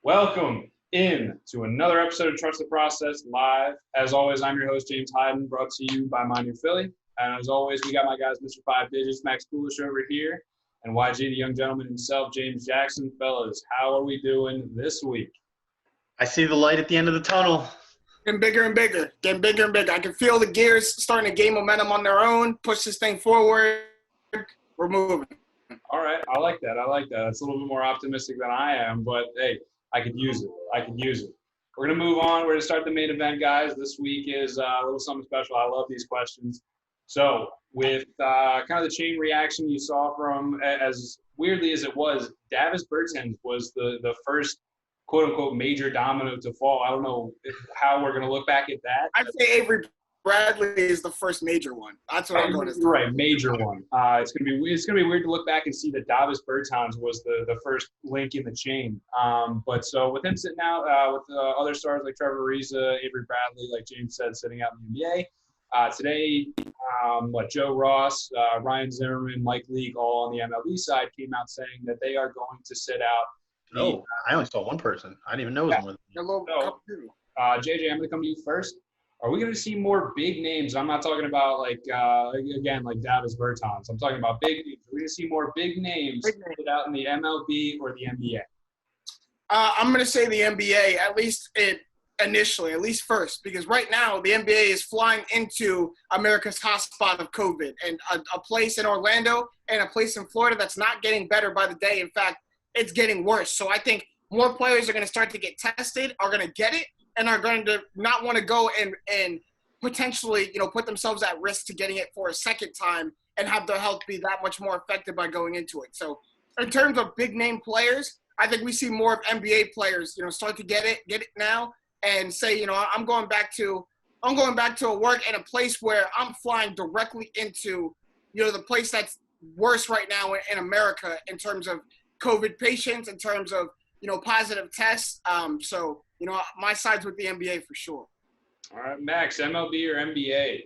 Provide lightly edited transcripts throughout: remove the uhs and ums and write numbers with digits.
Welcome in to another episode of Trust the Process Live. As always, I'm your host, James Hyden, brought to you by My New Philly. And as always, we got my guys, Mr. Five Digits, Max Coolish over here, and YG, the young gentleman himself, James Jackson. Fellas, how are we doing this week? I see the light at the end of the tunnel. Getting bigger and bigger. Getting bigger and bigger. I can feel the gears starting to gain momentum on their own, push this thing forward. We're moving. All right, I like that. It's a little bit more optimistic than I am, but hey, I could use it. We're going to move on. We're going to start the main event, guys. This week is a little something special. I love these questions. So with kind of the chain reaction you saw from, as weirdly as it was, Davis Bertans was the first quote-unquote major domino to fall. I don't know how we're going to look back at that. I'd say Avery Bradley is the first major one. That's what I'm going to say. Right, major one. It's gonna be weird to look back and see that Davis Bertans was the first link in the chain. But so with him sitting out, with other stars like Trevor Ariza, Avery Bradley, like James said, sitting out in the NBA. Today, Joe Ross, Ryan Zimmerman, Mike Leake, all on the MLB side, came out saying that they are going to sit out. I only saw one person. I didn't even know it was more than JJ, I'm going to come to you first. Are we going to see more big names? I'm not talking about, like Davis Bertans. I'm talking about big names. Are we going to see more big names sit out in the MLB or the NBA? I'm going to say the NBA, at least initially, at least first, because right now the NBA is flying into America's hotspot of COVID, and a place in Orlando and a place in Florida that's not getting better by the day. In fact, it's getting worse. So I think more players are going to start to get tested, are going to get it, and are going to not want to go and potentially, put themselves at risk to getting it for a second time and have their health be that much more affected by going into it. So in terms of big name players, I think we see more of NBA players, start to get it now and say, I'm going back to a work in a place where I'm flying directly into, the place that's worse right now in America in terms of COVID patients, in terms of, positive tests. My side's with the NBA for sure. All right, Max, MLB or NBA?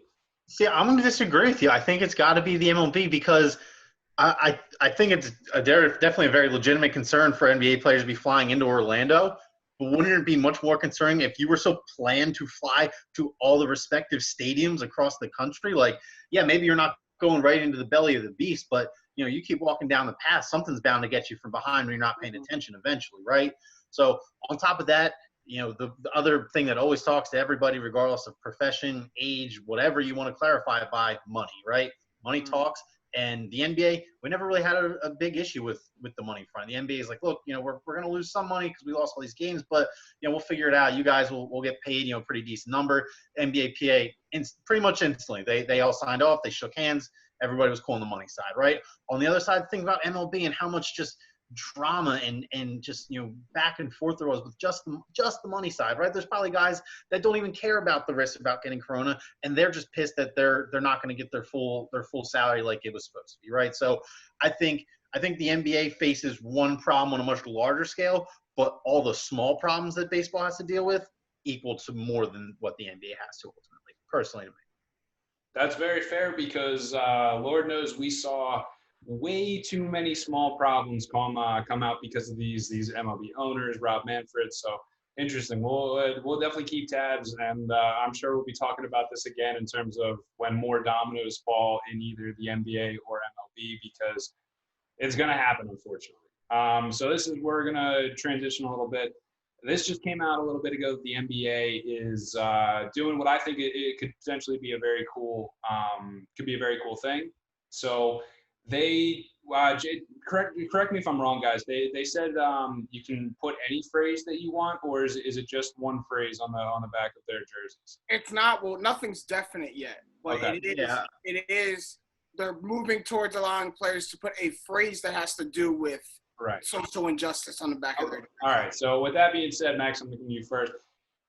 See, I'm going to disagree with you. I think it's got to be the MLB because I think it's definitely a very legitimate concern for NBA players to be flying into Orlando. But wouldn't it be much more concerning if you were so planned to fly to all the respective stadiums across the country? Like, yeah, maybe you're not going right into the belly of the beast, but you keep walking down the path, something's bound to get you from behind when you're not paying attention eventually, right? So on top of that, the other thing that always talks to everybody, regardless of profession, age, whatever you want to clarify by money, right? Money talks. And the NBA, we never really had a big issue with the money front. The NBA is like, look, we're going to lose some money because we lost all these games, but, we'll figure it out. You guys will get paid, a pretty decent number. NBA PA, pretty much instantly. They all signed off. They shook hands. Everybody was cool on the money side, right? On the other side, think about MLB and how much just drama and just back and forth there was with just the money side, right? There's probably guys that don't even care about the risk about getting corona, and they're just pissed that they're not going to get their full salary like it was supposed to be, right? So I think the NBA faces one problem on a much larger scale, but all the small problems that baseball has to deal with equal to more than what the NBA has to ultimately, personally to me. That's very fair because Lord knows we saw way too many small problems come out because of these MLB owners, Rob Manfred. So interesting. We'll definitely keep tabs, and I'm sure we'll be talking about this again in terms of when more dominoes fall in either the NBA or MLB, because it's going to happen, unfortunately. So this is we're going to transition a little bit. This just came out a little bit ago. The NBA is doing what I think it could potentially be a very cool thing. So they correct me if I'm wrong, guys. They said you can put any phrase that you want, or is it just one phrase on the back of their jerseys? It's not. Well, nothing's definite yet, but okay. It is. They're moving towards allowing players to put a phrase that has to do with social injustice on the back of their jersey. All right. So with that being said, Max, I'm looking at you first.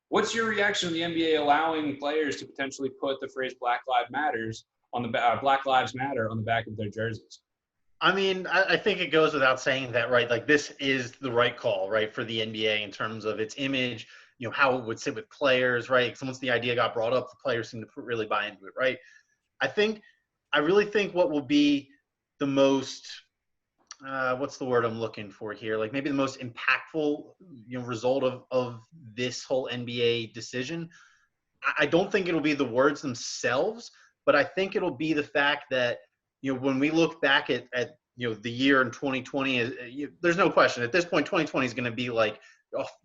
What's your reaction to the NBA allowing players to potentially put the phrase Black Lives Matter on the back of their jerseys? I mean, I think it goes without saying that, right? Like, this is the right call, right, for the NBA in terms of its image, how it would sit with players, right? Because once the idea got brought up, the players seem to really buy into it, right? I really think what will be the most what's the word I'm looking for here? Like maybe the most impactful, result of this whole NBA decision. I don't think it'll be the words themselves, but I think it'll be the fact that, when we look back at the year in 2020, there's no question at this point, 2020 is going to be like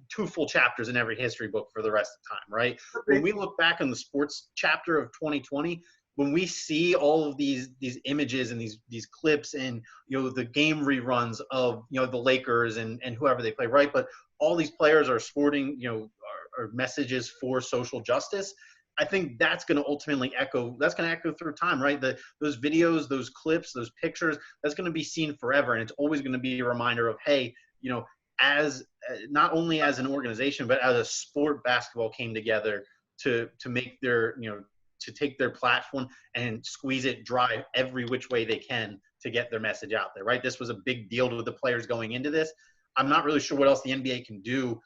two full chapters in every history book for the rest of the time, right? When we look back on the sports chapter of 2020, when we see all of these images and these clips and the game reruns of the Lakers and whoever they play, right? But all these players are sporting or messages for social justice. I think that's going to ultimately echo. That's going to echo through time, right? Those videos, those clips, those pictures. That's going to be seen forever, and it's always going to be a reminder of, hey, as not only as an organization but as a sport, basketball came together to make their to take their platform and squeeze it dry every which way they can to get their message out there, right? This was a big deal to the players going into this. I'm not really sure what else the NBA can do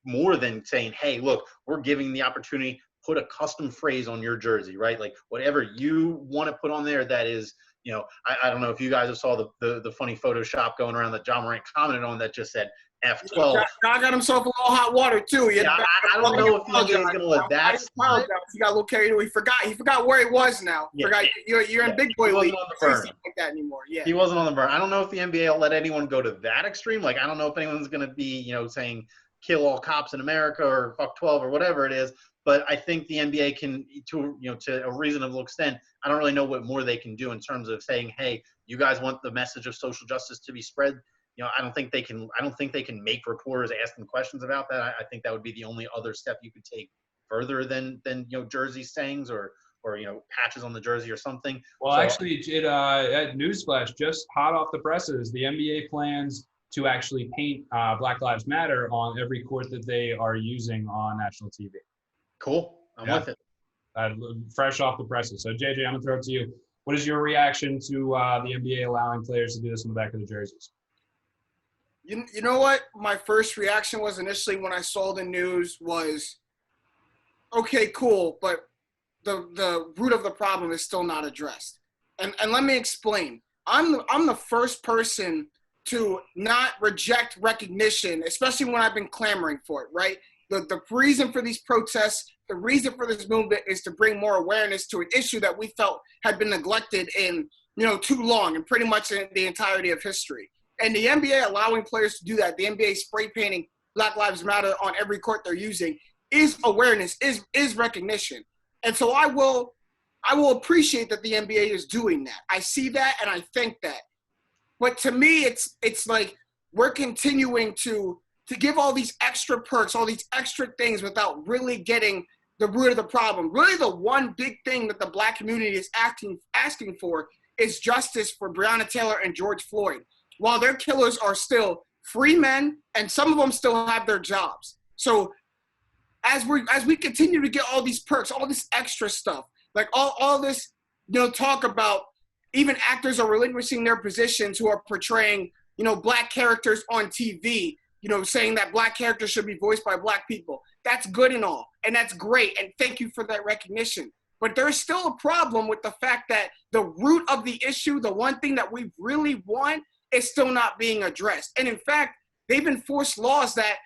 more than saying, hey, look, we're giving the opportunity, put a custom phrase on your jersey, right? Like whatever you want to put on there that is, I don't know if you guys saw the funny Photoshop going around that John Morant commented on that just said F12. John got himself a little hot water too. I don't know if the NBA is going to let that slide. He got a little carried away. He forgot where he was now. Yeah. Forgot you're in big boy league. He wasn't on the burn like that anymore. Yeah. He wasn't on the burn. I don't know if the NBA will let anyone go to that extreme. Like I don't know if anyone's going to be saying kill all cops in America or fuck 12 or whatever it is. But I think the NBA can, to a reasonable extent, I don't really know what more they can do in terms of saying, hey, you guys want the message of social justice to be spread. I don't think they can. I don't think they can make reporters ask them questions about that. I think that would be the only other step you could take further than jersey sayings or patches on the jersey or something. Well, actually, at Newsflash, just hot off the presses, the NBA plans to actually paint Black Lives Matter on every court that they are using on national TV. Cool. I'm with it. Fresh off the presses. So, JJ, I'm going to throw it to you. What is your reaction to the NBA allowing players to do this on the back of the jerseys? You know what? My first reaction was initially when I saw the news was, okay, cool, but the root of the problem is still not addressed. And let me explain. I'm the first person to not reject recognition, especially when I've been clamoring for it, right? The reason for these protests, the reason for this movement is to bring more awareness to an issue that we felt had been neglected in, too long and pretty much in the entirety of history. And the NBA allowing players to do that, the NBA spray painting Black Lives Matter on every court they're using is awareness, is recognition. And so I will appreciate that the NBA is doing that. I see that and I think that. But to me, it's like we're continuing to give all these extra perks, all these extra things without really getting the root of the problem. Really the one big thing that the Black community is asking for is justice for Breonna Taylor and George Floyd. While their killers are still free men and some of them still have their jobs. So as we continue to get all these perks, all this extra stuff, like all this, talk about even actors are relinquishing their positions who are portraying, Black characters on TV, saying that Black characters should be voiced by Black people. That's good and all, and that's great, and thank you for that recognition. But there's still a problem with the fact that the root of the issue, the one thing that we really want, is still not being addressed. And in fact, they've enforced laws that,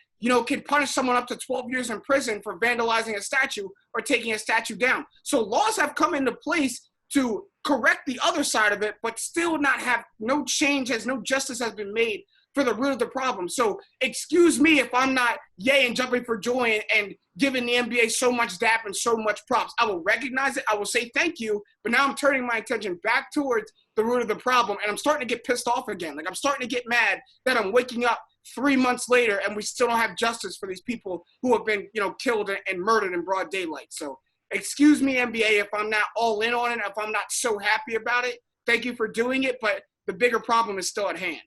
can punish someone up to 12 years in prison for vandalizing a statue or taking a statue down. So laws have come into place to correct the other side of it, but still not have no change, no justice has been made for the root of the problem. So excuse me if I'm not yay and jumping for joy and giving the NBA so much dap and so much props. I will recognize it. I will say thank you, but now I'm turning my attention back towards the root of the problem, and I'm starting to get pissed off again. Like I'm starting to get mad that I'm waking up 3 months later and we still don't have justice for these people who have been, killed and murdered in broad daylight. So excuse me, NBA, if I'm not all in on it, if I'm not so happy about it. Thank you for doing it, but the bigger problem is still at hand.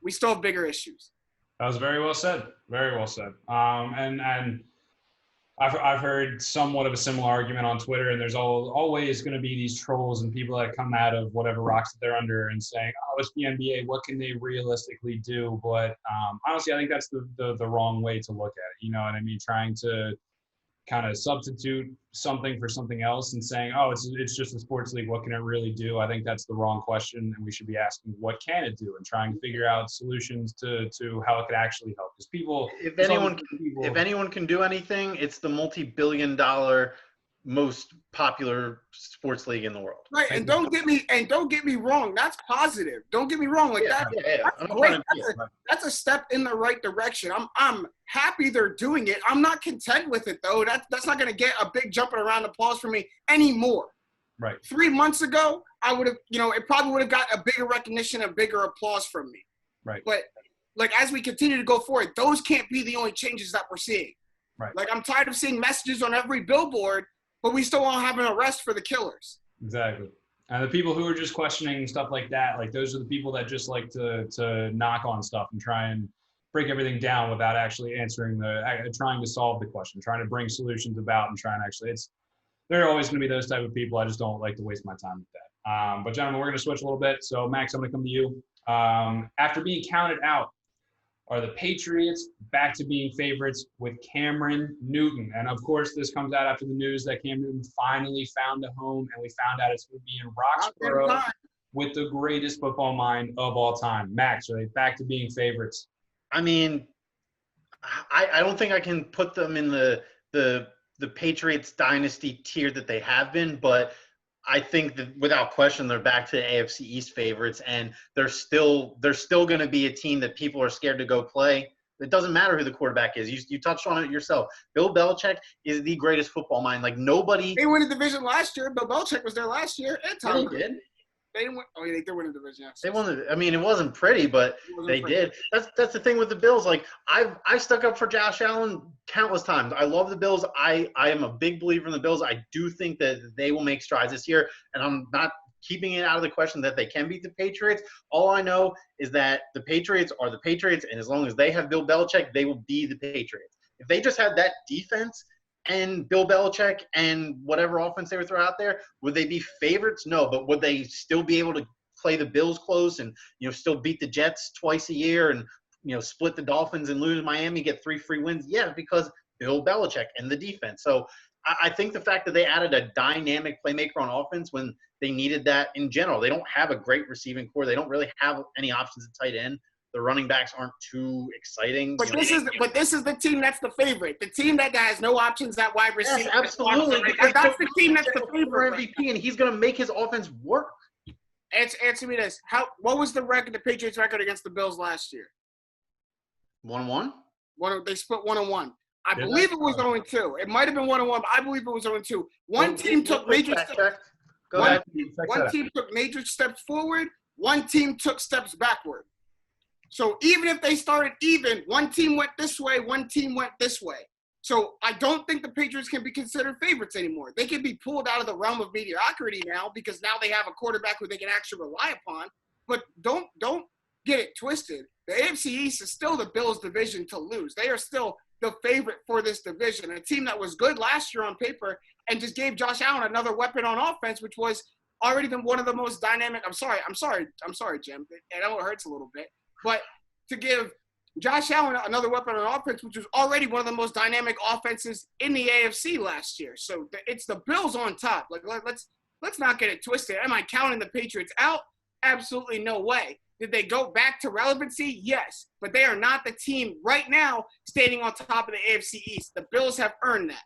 We still have bigger issues. That was very well said. Very well said. And I've heard somewhat of a similar argument on Twitter, and there's always going to be these trolls and people that come out of whatever rocks that they're under and saying, "Oh, it's the NBA. What can they realistically do?" But honestly, I think that's the wrong way to look at it. You know what I mean? Trying to kind of substitute something for something else and saying, oh, it's just a sports league. What can it really do? I think that's the wrong question. And we should be asking, what can it do? And trying to figure out solutions to how it could actually help. Because if anyone can do anything, it's the multi-billion-dollar most popular sports league in the world. Right, and don't get me wrong. That's positive. Don't get me wrong. Like that's great. That's a step in the right direction. I'm happy they're doing it. I'm not content with it though. That's not going to get a big jumping around applause from me anymore. Right. 3 months ago, I would have, it probably would have got a bigger recognition, a bigger applause from me. Right. But like as we continue to go forward, those can't be the only changes that we're seeing. Right. Like I'm tired of seeing messages on every billboard, but we still won't have an arrest for the killers. Exactly. And the people who are just questioning stuff like that, like those are the people that just like to knock on stuff and try and break everything down without actually answering trying to solve the question, trying to bring solutions about and trying to actually, there are always going to be those type of people. I just don't like to waste my time with that. But gentlemen, we're going to switch a little bit. So Max, I'm going to come to you. After being counted out, are the Patriots back to being favorites with Cameron Newton? And of course, this comes out after the news that Cam Newton finally found a home, and we found out it's going to be in Roxborough with the greatest football mind of all time. Max, are they back to being favorites? I mean, I don't think I can put them in the Patriots dynasty tier that they have been, but I think that without question they're back to the AFC East favorites, and they're still going to be a team that people are scared to go play. It doesn't matter who the quarterback is. You touched on it yourself. Bill Belichick is the greatest football mind. Like nobody. They won the division last year. Bill Belichick was there last year. And Tom They did. They didn't win. Oh, yeah, they did win the division. Yes. They won. I mean, it wasn't pretty, but they did. That's the thing with the Bills. Like I stuck up for Josh Allen countless times. I love the Bills. I am a big believer in the Bills. I do think that they will make strides this year, and I'm not keeping it out of the question that they can beat the Patriots. All I know is that the Patriots are the Patriots, and as long as they have Bill Belichick, they will be the Patriots. If they just had that defense and Bill Belichick and whatever offense they would throw out there, would they be favorites? No, but would they still be able to play the Bills close and still beat the Jets twice a year and split the Dolphins and lose Miami, get 3 free wins? Yeah, because Bill Belichick and the defense. So I think the fact that they added a dynamic playmaker on offense when they needed that in general. They don't have a great receiving core. They don't really have any options at tight end. The running backs aren't too exciting. But this is the team that's the favorite. The team that has no options at wide receiver. Yes, absolutely. That's the team that's the favorite. MVP, and he's going to make his offense work. Answer me this: what was the record? The Patriots' record against the Bills last year? 1-1. They split 1-1. I believe it was 0-2. It might have been 1-1, but I believe it was 0-2. One team took major steps. One team took major steps forward. One team took steps backward. So even if they started even, one team went this way, one team went this way. So I don't think the Patriots can be considered favorites anymore. They can be pulled out of the realm of mediocrity now because now they have a quarterback who they can actually rely upon. But don't get it twisted. The AFC East is still the Bills' division to lose. They are still the favorite for this division. A team that was good last year on paper and just gave Josh Allen another weapon on offense, which was already been one of the most dynamic. I'm sorry, Jim. I know it hurts a little bit. But to give Josh Allen another weapon on offense, which was already one of the most dynamic offenses in the AFC last year. So it's the Bills on top. Like let's not get it twisted. Am I counting the Patriots out? Absolutely no way. Did they go back to relevancy? Yes. But they are not the team right now standing on top of the AFC East. The Bills have earned that.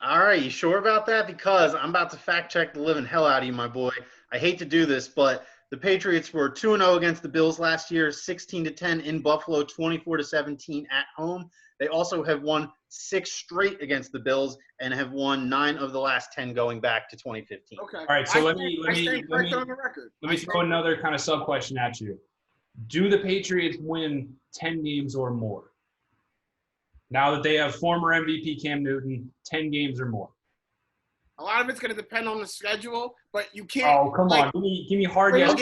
All right, you sure about that? Because I'm about to fact check the living hell out of you, my boy. I hate to do this, but the Patriots were 2-0 against the Bills last year, 16-10 in Buffalo, 24-17 at home. They also have won 6 straight against the Bills and have won 9 of the last 10 going back to 2015. Okay. All right, so let me throw another kind of sub question at you. Do the Patriots win 10 games or more? Now that they have former MVP Cam Newton, 10 games or more. A lot of it's going to depend on the schedule, but you can't. Oh, come on. Give me hard yes.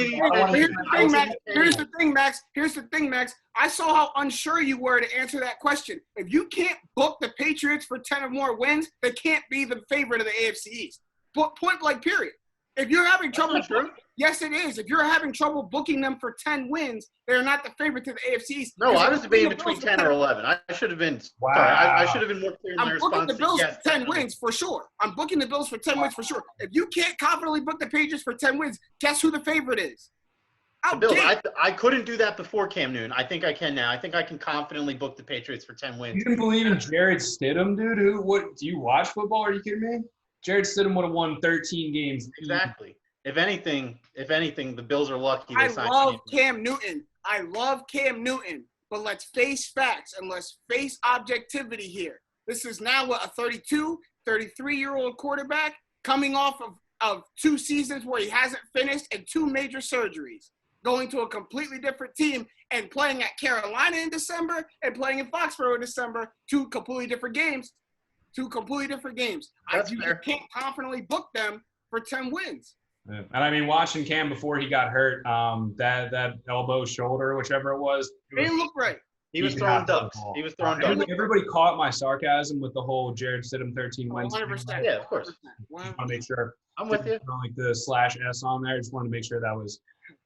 Here's the thing, Max. I saw how unsure you were to answer that question. If you can't book the Patriots for 10 or more wins, they can't be the favorite of the AFC East. Point blank, period. If you're having trouble, Yes, it is. If you're having trouble booking them for 10 wins, they're not the favorite to the AFC East. No, I was debating between 10 or 11. I should have been – sorry, I should have been more clear in my I'm booking response. the Bills Yes, for 10 wins for sure. I'm booking the Bills for 10 wins for sure. If you can't confidently book the Patriots for 10 wins, guess who the favorite is? The Bills. I couldn't do that before Cam Newton. I think I can now. I think I can confidently book the Patriots for 10 wins. You didn't believe in Jared Stidham, dude? What, do you watch football? Are you kidding me? Jared Stidham would have won 13 games. Exactly. If anything, the Bills are lucky. I love Cam Newton. I love Cam Newton. But let's face facts and let's face objectivity here. This is now a 32, 33-year-old quarterback coming off of 2 seasons where he hasn't finished and 2 major surgeries, going to a completely different team and playing at Carolina in December and playing in Foxborough in December, 2 completely different games. That's You fair. can't confidently book them for 10 wins. Yeah. And I mean, watching Cam before he got hurt, that elbow, shoulder, whichever it was. They didn't look right. He was throwing ducks. Everybody caught my sarcasm with the whole Jared Stidham 13 wins. 100%. Yeah, of course. Just want to make sure. I'm with you. Like the /S on there. Just wanted to make sure that was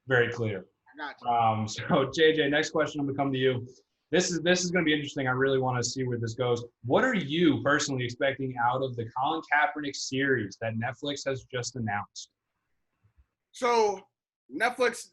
very clear. I got you. So JJ, next question. I'm gonna come to you. This is going to be interesting. I really want to see where this goes. What are you personally expecting out of the Colin Kaepernick series that Netflix has just announced? So Netflix,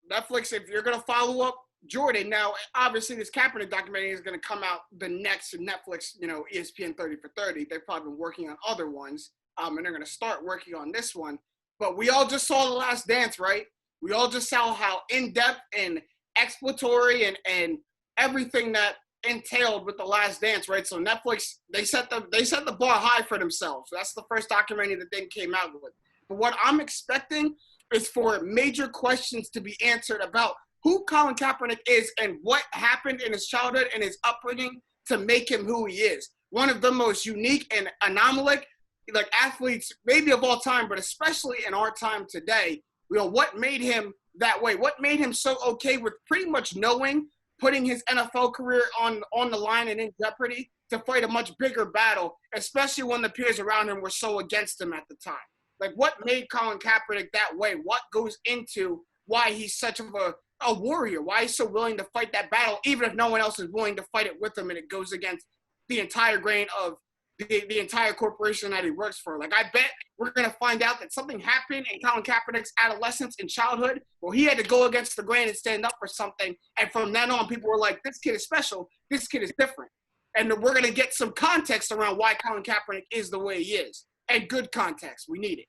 if you're going to follow up Jordan, now obviously this Kaepernick documentary is going to come out the next Netflix, ESPN 30 for 30. They've probably been working on other ones, and they're going to start working on this one. But we all just saw The Last Dance, right? We all just saw how in-depth and exploratory and everything that entailed with The Last Dance, right? So Netflix, they set the bar high for themselves. That's the first documentary that they came out with. But what I'm expecting is for major questions to be answered about who Colin Kaepernick is and what happened in his childhood and his upbringing to make him who he is. One of the most unique and anomalic, athletes, maybe of all time, but especially in our time today. What made him that way? What made him so okay with pretty much putting his NFL career on the line and in jeopardy to fight a much bigger battle, especially when the peers around him were so against him at the time? What made Colin Kaepernick that way? What goes into why he's such of a warrior? Why he's so willing to fight that battle, even if no one else is willing to fight it with him and it goes against the entire grain of the entire corporation that he works for? I bet we're going to find out that something happened in Colin Kaepernick's adolescence and childhood where he had to go against the grain and stand up for something. And from then on, people were like, this kid is special. This kid is different. And we're going to get some context around why Colin Kaepernick is the way he is. And good context. We need it.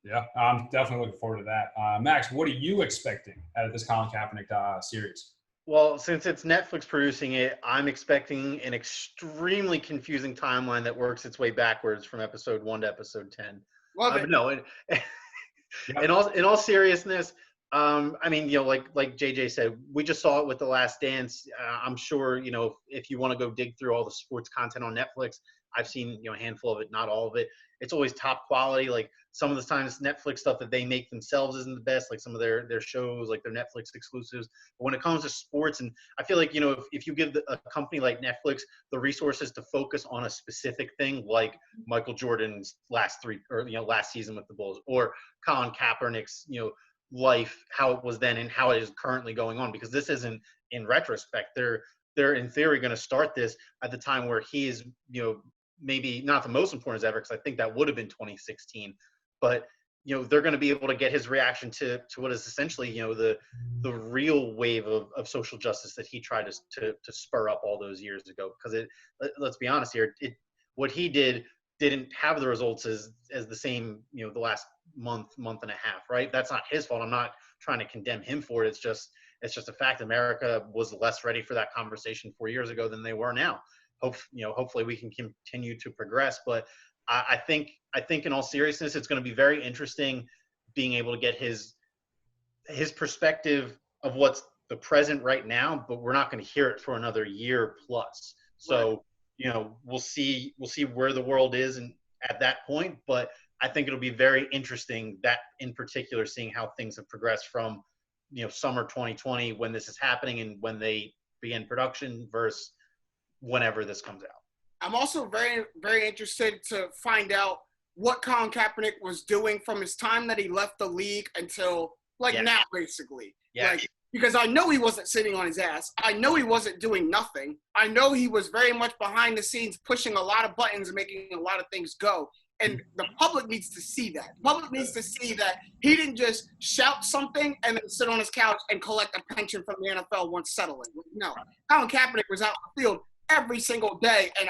Yeah, I'm definitely looking forward to that. Max, what are you expecting out of this Colin Kaepernick series? Well, since it's Netflix producing it, I'm expecting an extremely confusing timeline that works its way backwards from episode 1 to episode 10. Love it. No, in all seriousness, like JJ said, we just saw it with The Last Dance. I'm sure, if you want to go dig through all the sports content on Netflix, I've seen, a handful of it, not all of it. It's always top quality. Some of the times Netflix stuff that they make themselves isn't the best, some of their shows, their Netflix exclusives. But when it comes to sports, and I feel like, if you give a company like Netflix the resources to focus on a specific thing, like Michael Jordan's last season with the Bulls, or Colin Kaepernick's, life, how it was then and how it is currently going on, because this isn't in retrospect. They're in theory going to start this at the time where he is, maybe not the most important as ever, because I think that would have been 2016. But, they're going to be able to get his reaction to what is essentially, the real wave of social justice that he tried to spur up all those years ago. Because let's be honest here, what he didn't have the results as the same, the last month and a half, right? That's not his fault. I'm not trying to condemn him for it. It's just a fact. America was less ready for that conversation 4 years ago than they were now. Hopefully we can continue to progress. But I think in all seriousness, it's going to be very interesting being able to get his perspective of what's the present right now, but we're not going to hear it for another year plus. So, we'll see where the world is and at that point. But I think it'll be very interesting, that in particular, seeing how things have progressed from, summer 2020 when this is happening and when they begin production versus whenever this comes out. I'm also very, very interested to find out what Colin Kaepernick was doing from his time that he left the league until now, basically. Yeah. Like, because I know he wasn't sitting on his ass. I know he wasn't doing nothing. I know he was very much behind the scenes pushing a lot of buttons and making a lot of things go. And the public needs to see that. The public needs to see that he didn't just shout something and then sit on his couch and collect a pension from the NFL once settling. No. Colin Kaepernick was out in the field every single day, and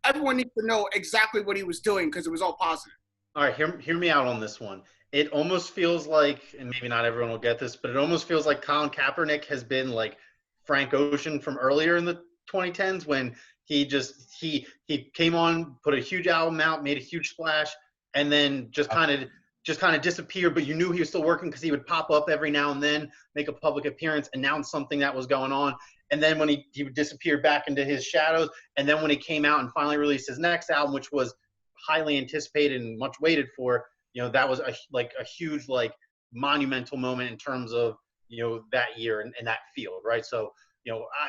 everyone needs to know exactly what he was doing because it was all positive. All right, hear me out on this one. It almost feels like, and maybe not everyone will get this, but it almost feels like Colin Kaepernick has been like Frank Ocean from earlier in the 2010s when he came on, put a huge album out, made a huge splash, and then just kind of disappeared. But you knew he was still working because he would pop up every now and then, make a public appearance, announce something that was going on, and then when he would disappear back into his shadows. And then when he came out and finally released his next album, which was highly anticipated and much waited for, that was a huge monumental moment in terms of that year and that field, right? So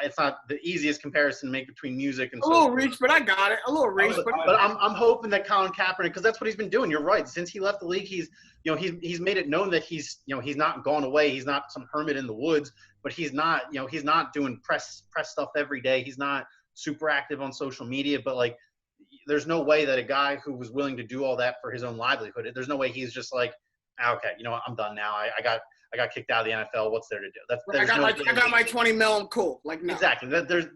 it's not the easiest comparison to make between music and a little reach, but I got it. A little reach, but I'm hoping that Colin Kaepernick, because that's what he's been doing. You're right. Since he left the league, he's made it known that he's not gone away. He's not some hermit in the woods, but he's not doing press stuff every day. He's not super active on social media, but there's no way that a guy who was willing to do all that for his own livelihood, there's no way he's just like, okay, I'm done now. I got kicked out of the NFL. What's there to do? I got my 20 mil. I'm cool. No. Exactly.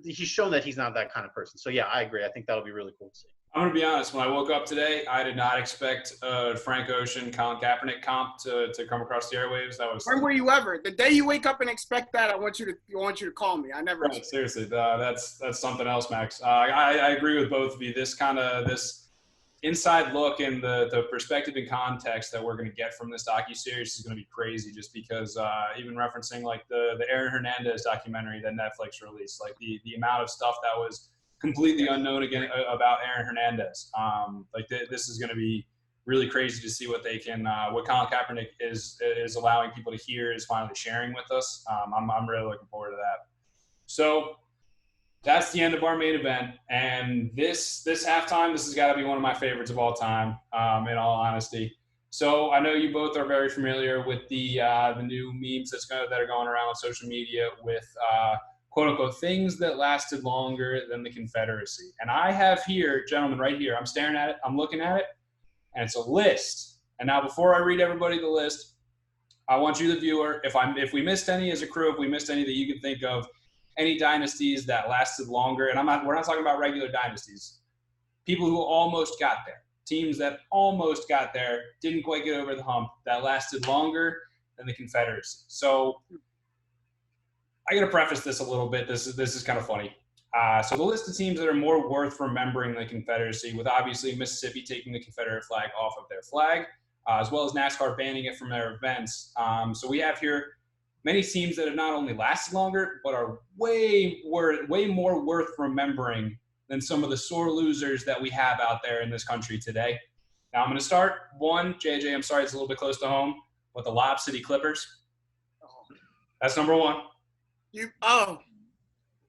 He's shown that he's not that kind of person. So yeah, I agree. I think that'll be really cool to see. I'm going to be honest. When I woke up today, I did not expect Frank Ocean, Colin Kaepernick comp to come across the airwaves. That was. When were you ever? The day you wake up and expect that, I want you to call me. I never. Right, seriously, that's something else, Max. I agree with both of you. This inside look and the perspective and context that we're going to get from this docuseries is going to be crazy, just because even referencing the Aaron Hernandez documentary that Netflix released, the amount of stuff that was completely unknown about Aaron Hernandez. This is going to be really crazy to see what they can, what Colin Kaepernick is allowing people to hear, is finally sharing with us. I'm really looking forward to that. So that's the end of our main event. And this halftime, this has got to be one of my favorites of all time, in all honesty. So I know you both are very familiar with the new memes that are going around on social media with quote unquote things that lasted longer than the Confederacy. And I have here, gentlemen, right here, I'm staring at it, I'm looking at it, and it's a list. And now before I read everybody the list, I want you, the viewer, if we missed any as a crew, if we missed any that you can think of, any dynasties that lasted longer, and we're not talking about regular dynasties, people who almost got there, teams that almost got there, didn't quite get over the hump, that lasted longer than the Confederacy. So I got to preface this a little bit. This is kind of funny. So the list of teams that are more worth remembering than the Confederacy, with obviously Mississippi taking the Confederate flag off of their flag, as well as NASCAR banning it from their events. So we have here many teams that have not only lasted longer, but are way more worth remembering than some of the sore losers that we have out there in this country today. Now I'm going to start one. JJ, I'm sorry, it's a little bit close to home, but the Lob City Clippers. That's number one.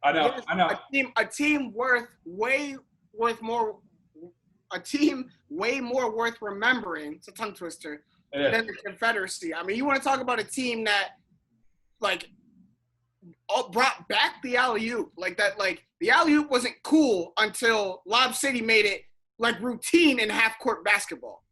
I know. A team way more worth remembering. It's a tongue twister than the Confederacy. I mean, you want to talk about a team that brought back the alley-oop. The alley-oop wasn't cool until Lob City made it routine in half-court basketball.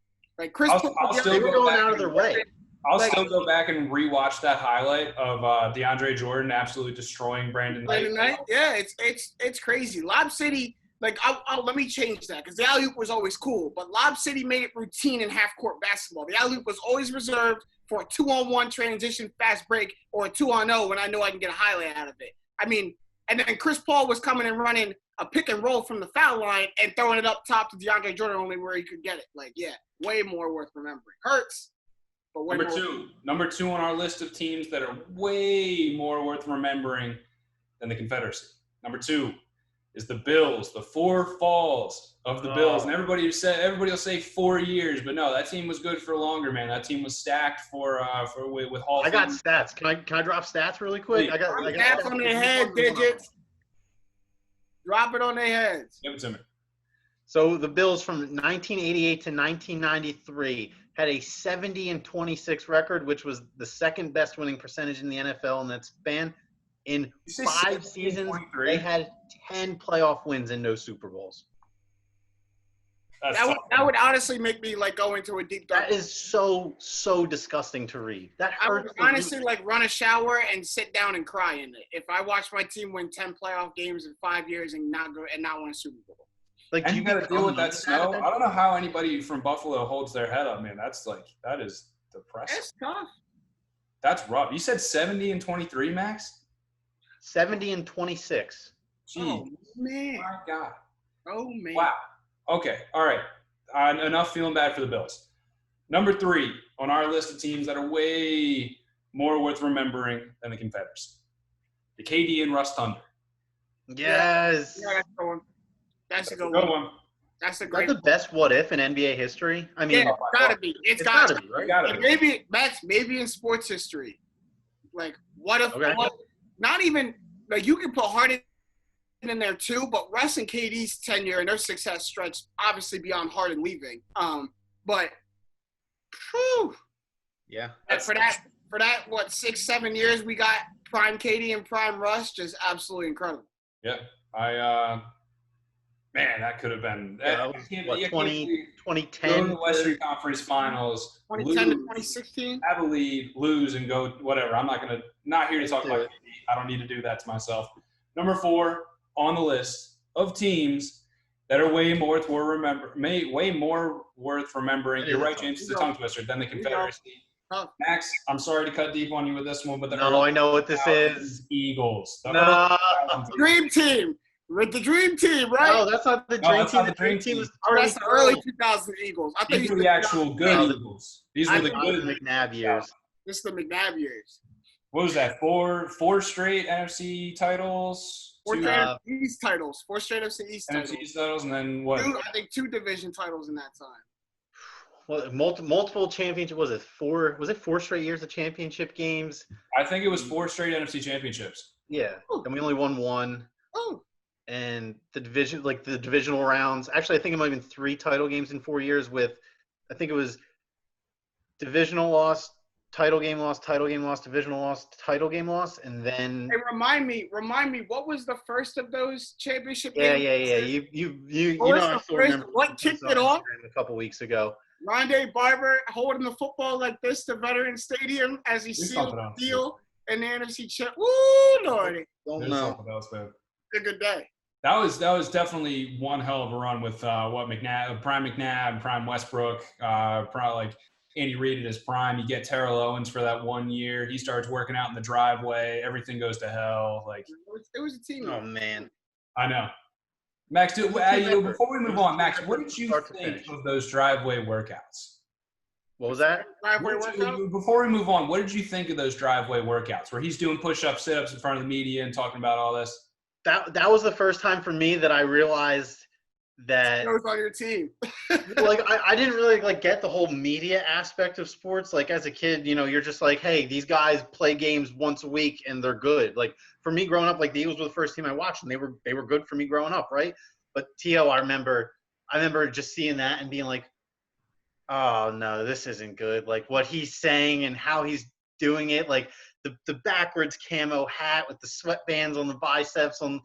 Chris I'll still go out of their way. I'll still go back and rewatch that highlight of DeAndre Jordan absolutely destroying Brandon Knight. Yeah, it's crazy. Lob City, let me change that, because the alley-oop was always cool, but Lob City made it routine in half-court basketball. The alley-oop was always reserved for a 2-on-1 transition fast break or a 2-on-0 when I know I can get a highlight out of it. I mean, and then Chris Paul was coming and running a pick and roll from the foul line and throwing it up top to DeAndre Jordan only where he could get it. Way more worth remembering. Hurts. But number two on our list of teams that are way more worth remembering than the Confederacy. Number 2 is the Bills, the 4 falls of the Bills. And everybody will say 4 years, but no, that team was good for longer, man. That team was stacked with Hall. I got stats. Can I drop stats really quick? I got stats on their head, digits. Drop it on their heads. Give it to me. So the Bills from 1988 to 1993 had a 70-26 record, which was the second best winning percentage in the NFL in that span. In You say 5 70 and seasons, 23? they had 10 playoff wins and no Super Bowls. That's That would, tough. that would honestly make me like go into a deep dark. That is so disgusting to read. That I would hurts. to read. honestly like run a shower and sit down and cry in it if I watched my team win 10 playoff games in 5 years and not win a Super Bowl. Like, And do you got to deal with that snow. that? I don't know how anybody from Buffalo holds their head up, man. That is depressing. That's tough. That's rough. You said 70 and 23, Max? 70-26. Gee, Oh man. my God. Oh man. Wow. Okay. All right. Enough feeling bad for the Bills. Number 3 on our list of teams that are way more worth remembering than the Confederacy. The KD and Russ Thunder. Yes. Yeah, that's a good one. That's a good Good one. one. That's a Is that great the one. best what if in NBA history? I mean, Yeah, it's gotta be. It's gotta be. right? Gotta And be. maybe Max, maybe in sports history. Like what if Okay. not even like you can put Harden in there too, but Russ and KD's tenure and their success stretched obviously beyond Harden leaving. But whew, Yeah. for that what 6-7 years we got prime KD and prime Russ, just absolutely incredible. Yeah. Man, that could have been. Yeah, that was, what, 2010? Go to the Western Conference Finals, 2010 to lose, 2016. have a lead, lose, and go whatever. I'm not here to talk about do it. KD. I don't need to do that to myself. Number 4 on the list of teams that are way more worth remembering. You're right, James. It's a tongue twister than the Confederacy. Max, I'm sorry to cut deep on you with this one, but No, I know what this is. Eagles. The No. early 2000s Dream team. With the dream team, right? No, that's not the No, dream that's team. not the dream team. was Oh, that's the early 2000 Eagles. I think These were the actual good Eagles. These were the good. McNabb years. This is the McNabb years. What was that? Four straight NFC titles. Four Two straight NFC East titles. Four straight NFC East titles. NFC East titles, and then what? I think 2 division titles in that time. Well, multiple championship. Was it 4? Was it 4 straight years of championship games? I think it was 4 straight NFC championships. Yeah, and we only won 1. Oh. And the divisional rounds. Actually, I think it might have been 3 title games in 4 years. With, I think it was divisional loss, title game loss, divisional loss, title game loss, and then. Hey, remind me. What was the first of those championship Yeah. games? You What was know, I the still first- remember what kicked it off? a couple weeks ago. Rondé Barber holding the football like this to Veterans Stadium as he There's sealed something the else. deal in the NFC Chip. Woo, Lordy. Don't There's know. something else, man. It's a good day. That was definitely one hell of a run with McNabb, prime Westbrook, probably like Andy Reid at his prime. You get Terrell Owens for that 1 year. He starts working out in the driveway. Everything goes to hell. Like It was a team. Oh man. I know. Max, before we move on, Max, what did you Start to think finish. of those driveway workouts? What was that? Driveway workout. Before we move on, what did you think of those driveway workouts where he's doing push-ups, sit-ups in front of the media and talking about all this? That was the first time for me that I realized that Goes on your team. like I didn't really like get the whole media aspect of sports. Like as a kid, you're just like, hey, these guys play games once a week and they're good. Like for me growing up, like the Eagles were the first team I watched and they were good for me growing up, right? But T.O., I remember just seeing that and being like, oh no, this isn't good. Like what he's saying and how he's doing it, like the backwards camo hat with the sweatbands on the biceps on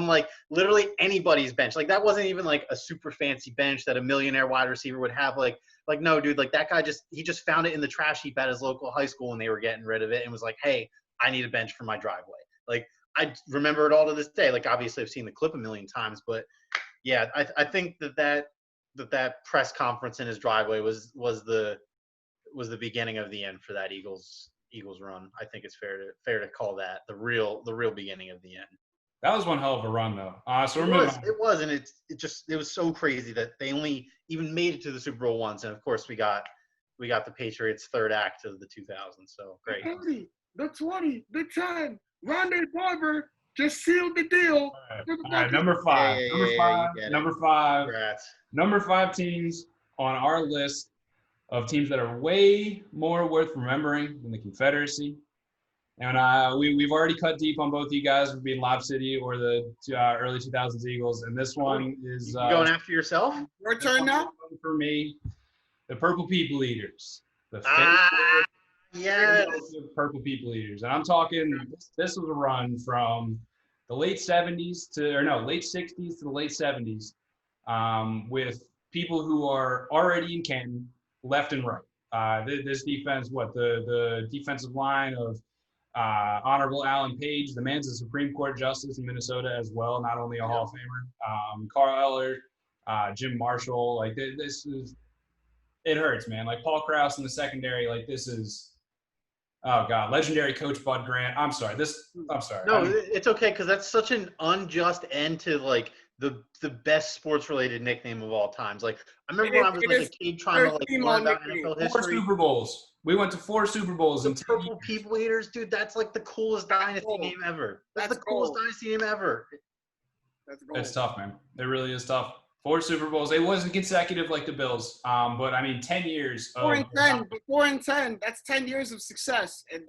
like literally anybody's bench. Like that wasn't even like a super fancy bench that a millionaire wide receiver would have. Like no, dude, like that guy he just found it in the trash heap at his local high school when they were getting rid of it and was like, hey, I need a bench for my driveway. Like I remember it all to this day. Like obviously I've seen the clip a million times, but yeah, I think that press conference in his driveway was the beginning of the end for that Eagles run. I think it's fair to call that the real beginning of the end. That was one hell of a run, though. It was, and it was so crazy that they only even made it to the Super Bowl once, and of course we got the Patriots' third act of the 2000s. So great. The 20, the 10, Rondé Barber just sealed the deal. All right, number 5. Number 5. Congrats. Number 5 teams on our list of teams that are way more worth remembering than the Confederacy. And we've already cut deep on both of you guys, being Lob City or the early 2000s Eagles. And this one is You going after yourself? Your turn now? for me. The Purple People Eaters. The Yes. Purple People Eaters. And I'm talking, this was a run from the late 70s late 60s to the late 70s with people who are already in Canton, left and right. This defense, the defensive line of Honorable Alan Page, the man's a Supreme Court Justice in Minnesota as well, not only a Hall of Famer. Carl Eller, Jim Marshall, like this is, it hurts, man. Like Paul Krause in the secondary, like this is, oh God, legendary coach Bud Grant. I'm sorry. No, it's okay because that's such an unjust end to like the best sports related nickname of all times. Like I remember when I was like a kid trying to like learn about NFL history. 4 Super Bowls. We went to 4 Super Bowls. The Purple People Eaters, dude. That's like the coolest dynasty name ever. That's the coolest dynasty name ever. It's tough, man. It really is tough. 4 Super Bowls. It wasn't consecutive like the Bills, but I mean, 10 years. 4 and 10. 4 and 10. That's 10 years of success, and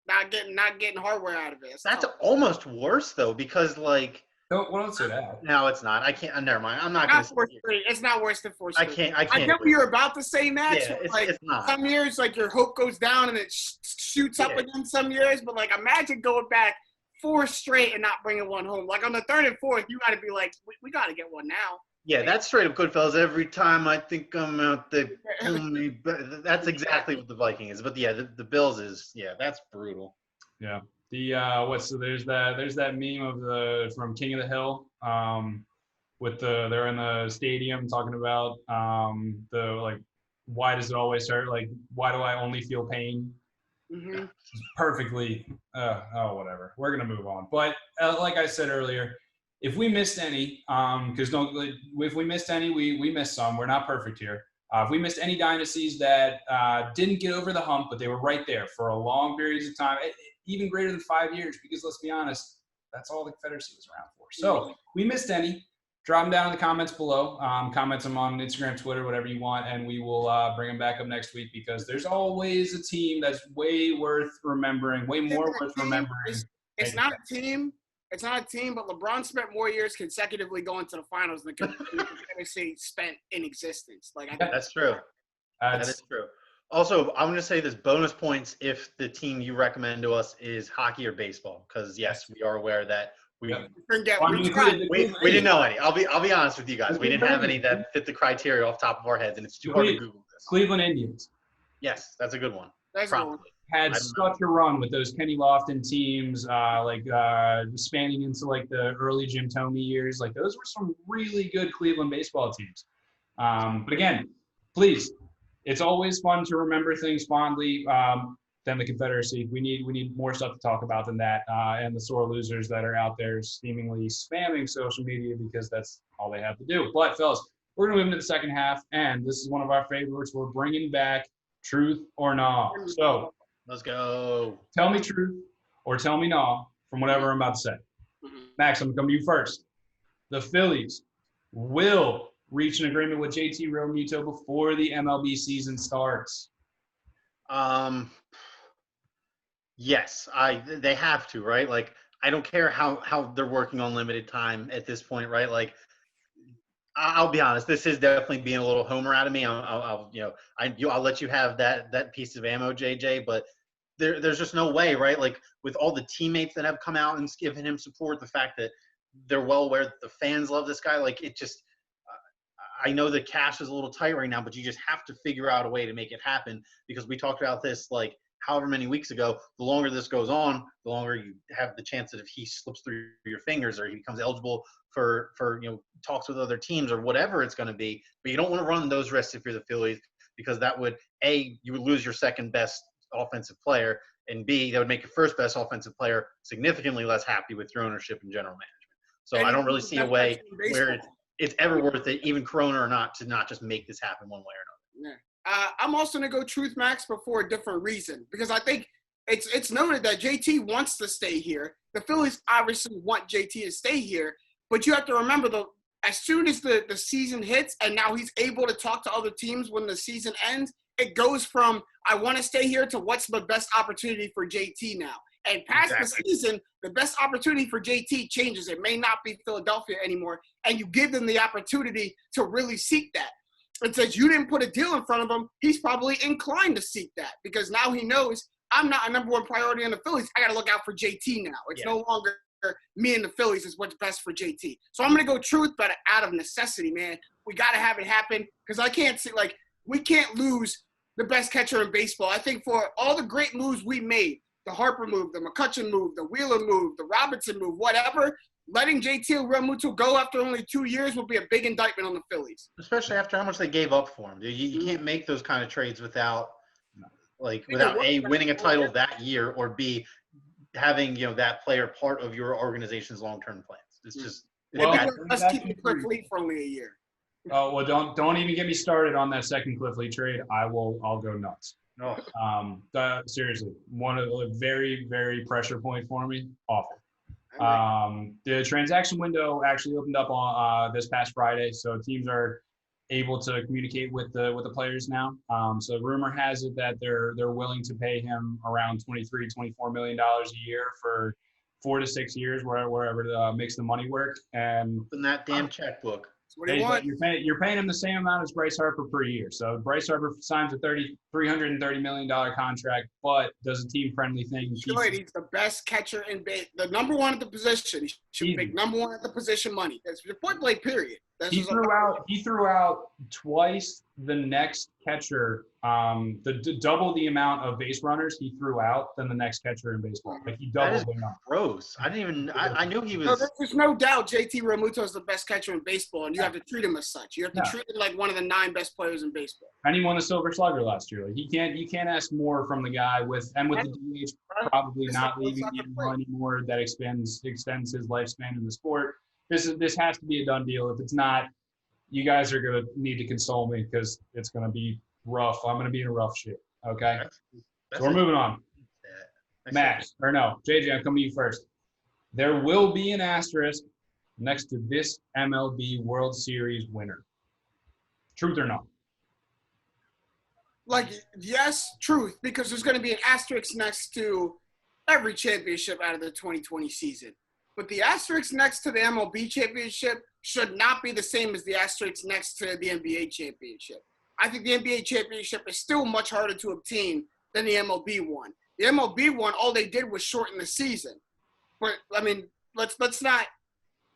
not getting hardware out of it. That's almost worse though, because like. Don't say that. No, it's not. I can't. Never mind. I'm not going to. It's not worse than 4 straight. I can't. I know you're about to say that. Yeah, it's not. Some years, like your hope goes down and it shoots up again. Some years, but like imagine going back 4 straight and not bringing one home. Like on the 3rd and 4th, you got to be like, we got to get one now. Yeah, that's straight up Goodfellas. Every time I think I'm out there, that's exactly what the Viking is. But yeah, the Bills is that's brutal. Yeah. There's that meme of from King of the Hill, they're in the stadium talking about why does it always hurt? Like, why do I only feel pain? Mm-hmm. Perfectly. Whatever. We're gonna move on. But like I said earlier, if we missed any, if we missed any, we missed some. We're not perfect here. If we missed any dynasties that didn't get over the hump, but they were right there for a long periods of time, even greater than 5 years, because let's be honest, that's all the Confederacy was around for. So we missed any, drop them down in the comments below. Comment them on Instagram, Twitter, whatever you want, and we will bring them back up next week, because there's always a team that's way worth remembering, way more worth remembering. It's not a team. It's not a team, but LeBron spent more years consecutively going to the finals than the Confederacy spent in existence. That's true. That is true. Also, I'm going to say this: bonus points if the team you recommend to us is hockey or baseball, because yes, we are aware that we didn't know any. I'll be honest with you guys. We didn't have any that fit the criteria off the top of our heads, and it's too hard to Google this. Cleveland Indians. Yes, that's a good one. Had such a run with those Kenny Lofton teams, spanning into like the early Jim Thome years. Like those were some really good Cleveland baseball teams. But again, please, it's always fun to remember things fondly. Than the Confederacy, we need more stuff to talk about than that, and the sore losers that are out there seemingly spamming social media because that's all they have to do. But fellas, we're gonna move into the second half, and this is one of our favorites. We're bringing back Truth or Nah. So. Let's go. Tell me truth or tell me no from whatever I'm about to say. Max, I'm going to come to you first. The Phillies will reach an agreement with JT Realmuto before the MLB season starts. Yes, they have to, right? Like, I don't care how they're working on limited time at this point, right? Like, I'll be honest. This is definitely being a little homer out of me. I'll let you have that piece of ammo, JJ. But there's just no way, right? Like with all the teammates that have come out and given him support, the fact that they're well aware that the fans love this guy, like it just. I know the cash is a little tight right now, but you just have to figure out a way to make it happen, because we talked about this like however many weeks ago. The longer this goes on, the longer you have the chance that if he slips through your fingers or he becomes eligible for talks with other teams or whatever it's going to be. But you don't want to run those risks if you're the Phillies, because that would you would lose your second best offensive player, and B, that would make your first best offensive player significantly less happy with your ownership and general management. So I don't really see a way where it's ever worth it, even Corona or not, to not just make this happen one way or another. Yeah. I'm also going to go Truth, Max, but for a different reason, because I think it's noted that JT wants to stay here. The Phillies obviously want JT to stay here, but you have to remember, as soon as the season hits and now he's able to talk to other teams when the season ends, it goes from I want to stay here to what's the best opportunity for JT now. And past Exactly. the season, the best opportunity for JT changes. It may not be Philadelphia anymore, and you give them the opportunity to really seek that. And since you didn't put a deal in front of him, he's probably inclined to seek that because now he knows I'm not a number one priority in the Phillies. I got to look out for JT now. It's no longer me and the Phillies is what's best for JT. So I'm going to go truth, but out of necessity, man. We got to have it happen because I can't see, like, we can't lose the best catcher in baseball. I think for all the great moves we made, the Harper move, the McCutchen move, the Wheeler move, the Robinson move, whatever, letting JT Realmuto go after only 2 years will be a big indictment on the Phillies. Especially after how much they gave up for him. You can't make those kind of trades without A, winning a title that year, or B, having that player part of your organization's long-term plans. It's just let's keep Cliff Lee for only a year. Oh well, don't even get me started on that second Cliff Lee trade. I'll go nuts. no. Seriously, one of the very, very pressure point for me. Awful. The transaction window actually opened up on this past Friday, so teams are able to communicate with the players now. So rumor has it that they're willing to pay him around $23-24 million a year for 4 to 6 years, wherever makes the money work. And Open that damn checkbook. That's what he wants. you're paying him the same amount as Bryce Harper per year. So Bryce Harper signs a $330 million contract, but does a team-friendly thing. He's the best catcher in the number one at the position. He should make number one at the position money. That's the point blank period. He threw out twice the next catcher, double the amount of base runners he threw out than the next catcher in baseball. Like he doubled the amount. Gross. I didn't even. I knew he was. No, there's no doubt JT Realmuto is the best catcher in baseball, and you have to treat him as such. You have to treat him like one of the 9 best players in baseball. And he won the Silver Slugger last year. Like you can't ask more from the guy with the DH probably not leaving the NFL anymore. That extends his lifespan in the sport. This has to be a done deal. If it's not, you guys are going to need to console me because it's going to be rough. I'm going to be in a rough shit. Okay? So we're moving on. Max, or no, JJ, I'm coming to you first. There will be an asterisk next to this MLB World Series winner. Truth or no? Like, yes, truth, because there's going to be an asterisk next to every championship out of the 2020 season. But the asterisk next to the MLB championship should not be the same as the asterisk next to the NBA championship. I think the NBA championship is still much harder to obtain than the MLB one. The MLB one, all they did was shorten the season. But I mean, let's not.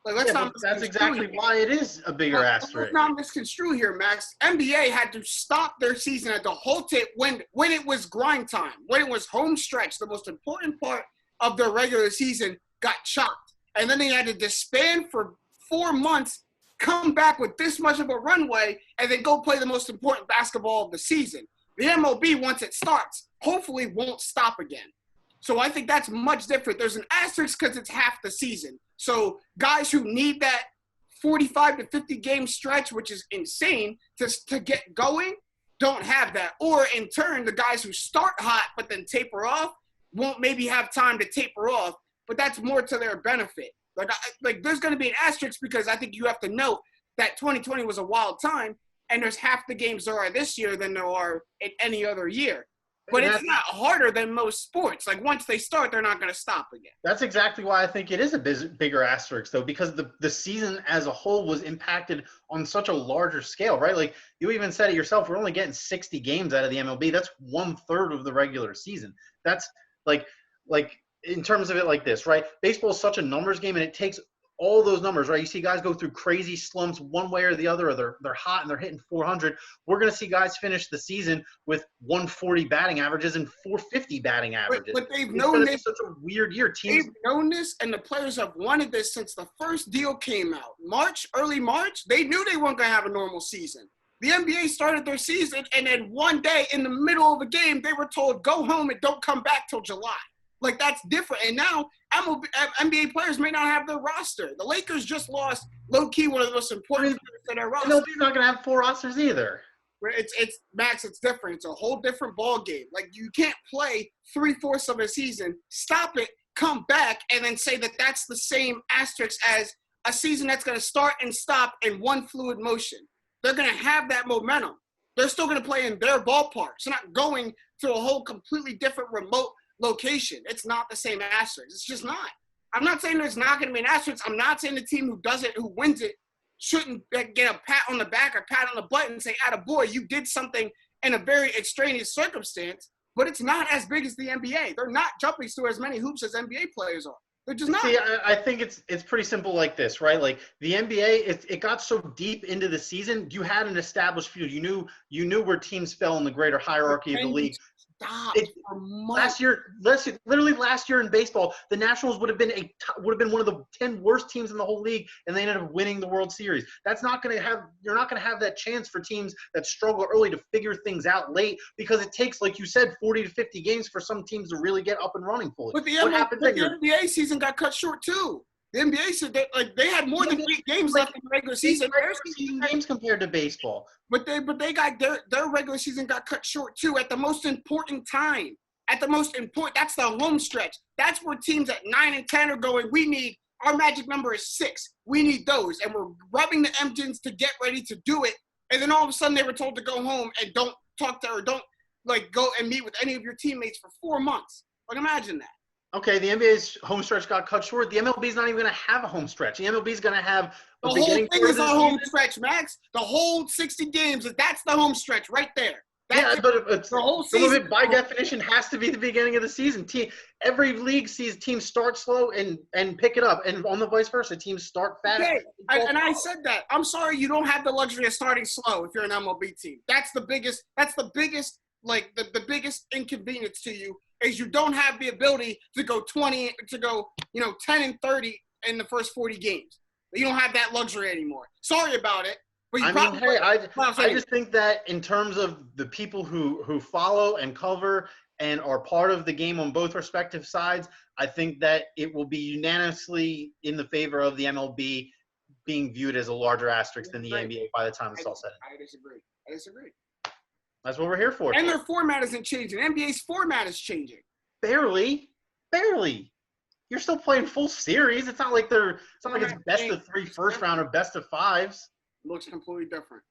That's exactly why it is a bigger asterisk. Let's not misconstrue here, Max. NBA had to stop their season at the halt it when it was grind time, when it was home stretch, the most important part of their regular season got chopped. And then they had to disband for 4 months, come back with this much of a runway, and then go play the most important basketball of the season. The MLB, once it starts, hopefully won't stop again. So I think that's much different. There's an asterisk because it's half the season. So guys who need that 45 to 50 game stretch, which is insane, to get going, don't have that. Or in turn, the guys who start hot but then taper off won't maybe have time to taper off. But that's more to their benefit. Like there's going to be an asterisk because I think you have to note that 2020 was a wild time, and there's half the games there are this year than there are in any other year. But it's not harder than most sports. Like once they start, they're not going to stop again. That's exactly why I think it is a bigger asterisk, though, because the season as a whole was impacted on such a larger scale, right? Like you even said it yourself, we're only getting 60 games out of the MLB. That's 1/3 of the regular season. That's like in terms of it like this, right? Baseball is such a numbers game, and it takes all those numbers, right? You see guys go through crazy slumps one way or the other, or they're hot and they're hitting 400. We're going to see guys finish the season with 140 batting averages and 450 batting averages. But they've known this. Such a weird year. They've known this, and the players have wanted this since the first deal came out. Early March, they knew they weren't going to have a normal season. The NBA started their season, and then one day in the middle of the game, they were told, go home and don't come back till July. Like, that's different. And now NBA players may not have their roster. The Lakers just lost, low-key, one of the most important players in their roster. Nobody's not going to have 4 rosters either. It's Max, it's different. It's a whole different ball game. Like, you can't play 3/4 of a season, stop it, come back, and then say that that's the same asterisk as a season that's going to start and stop in one fluid motion. They're going to have that momentum. They're still going to play in their ballparks. They're not going to a whole completely different remote location. It's not the same asterisk. It's just not. I'm not saying there's not going to be an asterisk. I'm not saying the team who wins it, shouldn't get a pat on the back or pat on the butt and say, "Attaboy, you did something in a very extraneous circumstance." But it's not as big as the NBA. They're not jumping through as many hoops as NBA players are. They're just not. See, I think it's pretty simple like this, right? Like the NBA, it got so deep into the season, you had an established field. You knew where teams fell in the greater hierarchy of the league. Last year in baseball, the Nationals would have been one of the 10 worst teams in the whole league, and they ended up winning the World Series. You're not going to have that chance for teams that struggle early to figure things out late, because it takes, like you said, 40 to 50 games for some teams to really get up and running fully. But the NBA season got cut short too. The NBA said they had more than 8 games left in the regular season. Games compared to baseball. But they got their regular season got cut short too at the most important time. That's the home stretch. That's where teams at 9 and 10 are going, our magic number is 6. We need those. And we're rubbing the engines to get ready to do it. And then all of a sudden they were told to go home and don't talk to, or don't go and meet with any of your teammates for 4 months. Imagine that. Okay, the NBA's home stretch got cut short. The MLB is not even going to have a home stretch. The MLB is going to have the whole thing is a home stretch, Max. The whole 60 games, that's the home stretch right there. But the whole season, some of it, by definition, has to be the beginning of the season. Every league sees teams start slow and pick it up, and on the vice versa, teams start fast. Okay. And I said that. I'm sorry, you don't have the luxury of starting slow if you're an MLB team. That's the biggest, the biggest inconvenience to you. Is you don't have the ability to go 10 and 30 in the first 40 games. You don't have that luxury anymore. Sorry about it. But I just think that in terms of the people who follow and cover and are part of the game on both respective sides, I think that it will be unanimously in the favor of the MLB being viewed as a larger asterisk than the NBA by the time it's all said. I disagree. That's what we're here for. And their format isn't changing. NBA's format is changing. Barely. You're still playing full series. It's not like it's best of 3 first round or best of 5s. Looks completely different.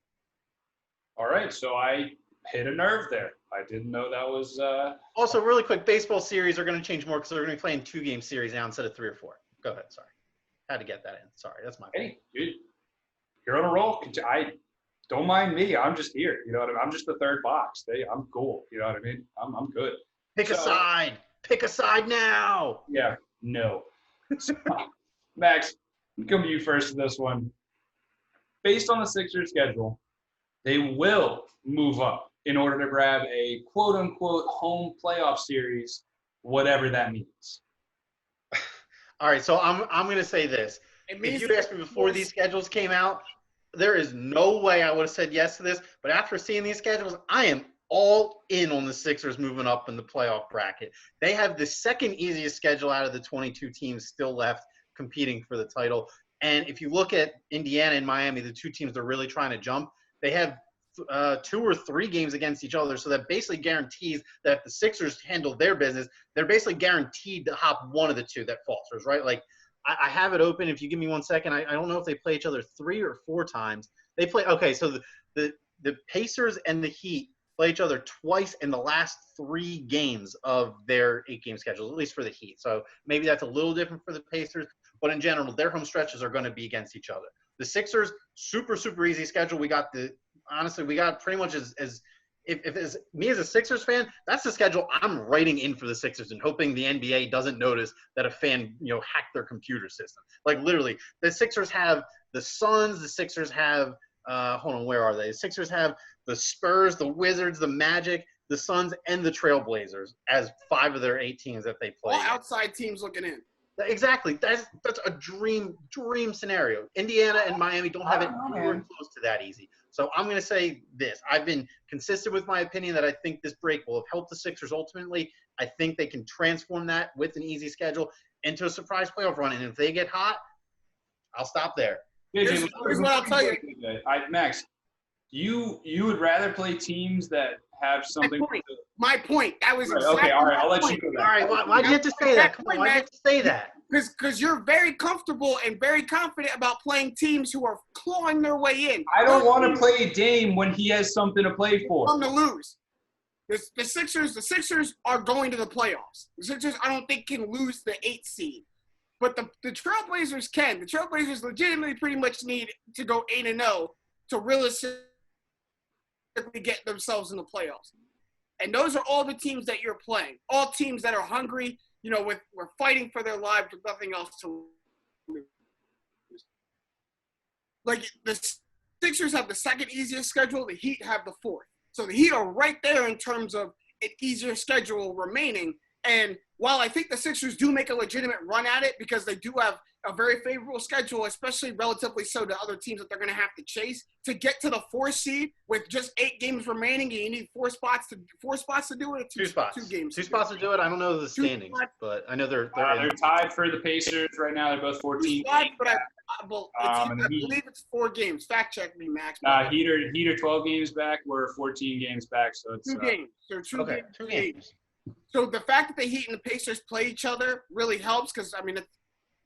All right, so I hit a nerve there. I didn't know that was. Also, really quick, baseball series are going to change more because they're going to be playing 2-game series now instead of 3 or 4. Go ahead. Sorry, had to get that in. Sorry, that's my fault. Hey, dude, you're on a roll. Don't mind me. I'm just here. You know what I mean? I'm just the third box. I'm cool. You know what I mean? I'm good. Pick a side. Pick a side now. Yeah. No. So, Max, I'm coming to you first in this one. Based on the Sixers schedule, they will move up in order to grab a quote-unquote home playoff series, whatever that means. All right, so I'm going to say this. If you'd asked me before these schedules came out, there is no way I would have said yes to this. But after seeing these schedules, I am all in on the Sixers moving up in the playoff bracket. They have the second easiest schedule out of the 22 teams still left competing for the title. And if you look at Indiana and Miami, the 2 teams they're really trying to jump, they have 2 or 3 games against each other. So that basically guarantees that if the Sixers handle their business, they're basically guaranteed to hop one of the 2 that falters, right? Like, I have it open. If you give me 1 second, I don't know if they play each other 3 or 4 times. They play – okay, so the Pacers and the Heat play each other twice in the last 3 games of their 8-game schedule, at least for the Heat. So maybe that's a little different for the Pacers. But in general, their home stretches are going to be against each other. The Sixers, super, super easy schedule. We got pretty much as me as a Sixers fan, that's the schedule I'm writing in for the Sixers and hoping the NBA doesn't notice that a fan, hacked their computer system. Like literally, the Sixers have the Suns. The Sixers have, where are they? The Sixers have the Spurs, the Wizards, the Magic, the Suns, and the Trailblazers as 5 of their 8 teams that they play. All outside teams looking in. Exactly. That's a dream scenario. Indiana and Miami don't have it anywhere close to that easy. So I'm going to say this. I've been consistent with my opinion that I think this break will have helped the Sixers ultimately. I think they can transform that with an easy schedule into a surprise playoff run. And if they get hot, I'll stop there. Here's what I'll tell you. Max, you would rather play teams that have something. My point. That was right, okay. All right, I'll let you go. All right, why do you have to say that? Come on, why do you have to say that? Because you're very comfortable and very confident about playing teams who are clawing their way in. I don't want to play Dame when he has something to play for. I'm to lose. The Sixers are going to the playoffs. The Sixers, I don't think, can lose the 8th seed. But the Trailblazers can. The Trailblazers legitimately pretty much need to go 8-0 to realistically get themselves in the playoffs. And those are all the teams that you're playing. All teams that are hungry, we're fighting for their lives with nothing else to lose. Like, the Sixers have the second easiest schedule. The Heat have the fourth. So the Heat are right there in terms of an easier schedule remaining. And while I think the Sixers do make a legitimate run at it because they do have a very favorable schedule, especially relatively so to other teams that they're going to have to chase, to get to the 4th seed with just 8 games remaining, and you need 4 spots to do it. Or 2 spots. 2 games. 2 spots to do it. I don't know the standings, but I know they're tied for the Pacers right now. They're both 14. 2 spots, but I believe it's 4 games. Fact check me, Max. Heat are 12 games back. We're 14 games back, so it's 2 games. So 2 okay, games. 2 games. So the fact that the Heat and the Pacers play each other really helps because,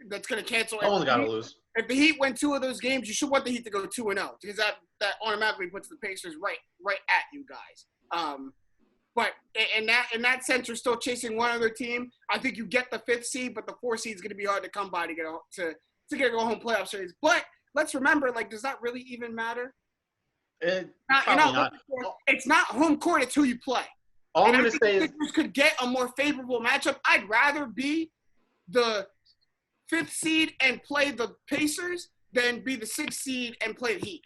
that's going to cancel. No one's got to lose. If the Heat win 2 of those games, you should want the Heat to go 2-0 because that automatically puts the Pacers right at you guys. But in that sense, you're still chasing one other team. I think you get the 5th seed, but the 4th seed is going to be hard to come by to get a go-home playoff series. But let's remember, does that really even matter? Not. It's not home court. It's who you play. All I'm going to say is Sixers could get a more favorable matchup. I'd rather be the 5th seed and play the Pacers than be the 6th seed and play the Heat.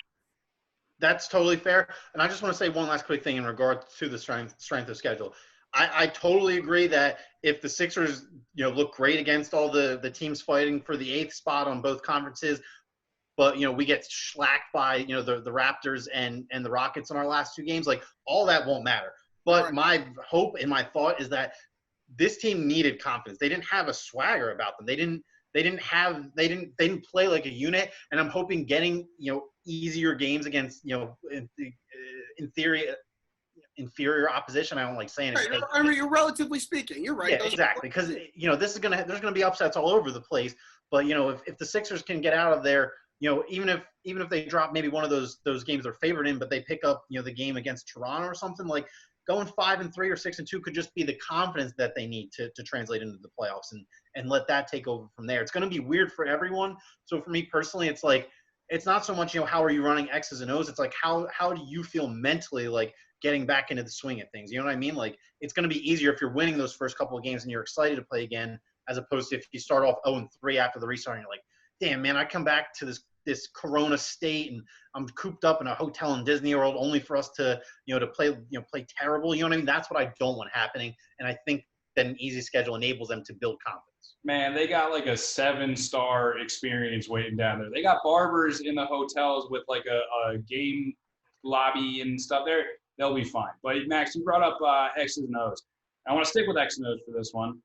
that's totally fair. And I just want to say one last quick thing in regard to the strength of schedule. I totally agree that if the Sixers, look great against all the teams fighting for the 8th spot on both conferences, but, we get shellacked by, the Raptors and the Rockets in our last 2 games, all that won't matter. But my hope and my thought is that this team needed confidence. They didn't have a swagger about them. They didn't play like a unit. And I'm hoping getting, easier games against, in theory, inferior opposition. I don't like saying it. You're relatively speaking. You're right. Yeah, exactly. Because, there's going to be upsets all over the place. But, if the Sixers can get out of there, even if they drop maybe one of those games they're favored in, but they pick up, the game against Toronto or something, going 5-3 or 6-2 could just be the confidence that they need to translate into the playoffs and let that take over from there. It's going to be weird for everyone. So for me personally, it's it's not so much, how are you running X's and O's? It's how do you feel mentally, getting back into the swing of things? You know what I mean? It's going to be easier if you're winning those first couple of games and you're excited to play again, as opposed to if you start off 0-3 after the restart and you're like, damn, man, I come back to this Corona state and I'm cooped up in a hotel in Disney World only for us to play terrible. You know what I mean? That's what I don't want happening. And I think that an easy schedule enables them to build confidence. Man, they got a 7-star experience waiting down there. They got barbers in the hotels with a game lobby and stuff there. They'll be fine. But Max, you brought up X's and O's. I want to stick with X's and O's for this one.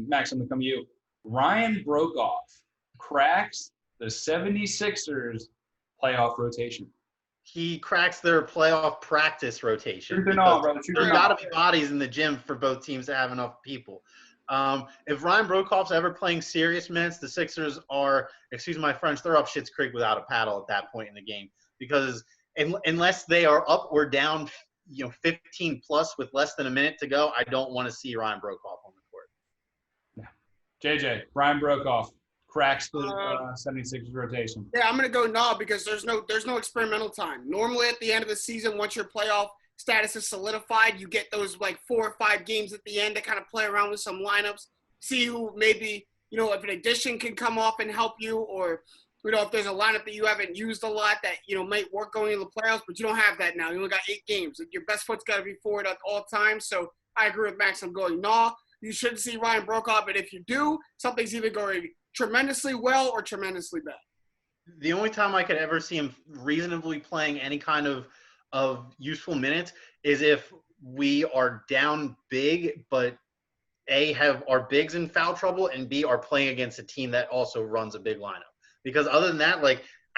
Max, I'm going to come to you. Ryan Brokoff cracks the 76ers playoff rotation. He cracks their playoff practice rotation. Truth or not, brother. There's got to be bodies in the gym for both teams to have enough people. If Ryan Brokoff's ever playing serious minutes, the Sixers are, excuse my French, they're up Schitt's Creek without a paddle at that point in the game. Because unless they are up or down, 15 plus with less than a minute to go, I don't want to see Ryan Brokoff on the court. Yeah. JJ, Ryan Brokoff cracks the 76ers rotation. Yeah, I'm going to go no because there's no experimental time. Normally at the end of the season, once your playoff status is solidified, you get those 4 or 5 games at the end to kind of play around with some lineups, see who maybe, if an addition can come off and help you, or, if there's a lineup that you haven't used a lot that, might work going into the playoffs, but you don't have that now. You only got 8 games. Your best foot's got to be forward at all times. So I agree with Max. I'm going no. You shouldn't see Ryan Brokoff, but if you do, something's either going tremendously well or tremendously bad. The only time I could ever see him reasonably playing any kind of useful minutes is if we are down big, but A, have our bigs in foul trouble, and B, are playing against a team that also runs a big lineup. Because other than that,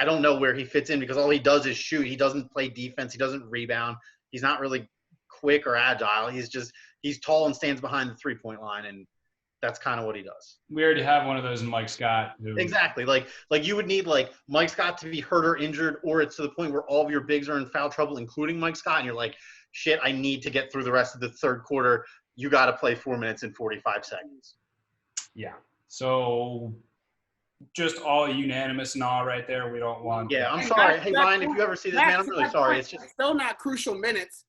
I don't know where he fits in because all he does is shoot. He doesn't play defense. He doesn't rebound. He's not really quick or agile. He's tall and stands behind the 3-point line, and that's kind of what he does. We already have one of those in Mike Scott. Exactly. You would need Mike Scott to be hurt or injured, or it's to the point where all of your bigs are in foul trouble, including Mike Scott, and you're like, shit, I need to get through the rest of the third quarter. You got to play 4 minutes and 45 seconds. Yeah. So just all unanimous nah right there. We don't want. Yeah, I'm sorry. Hey, Ryan, if you ever see this, man, I'm really sorry. It's just still not crucial minutes.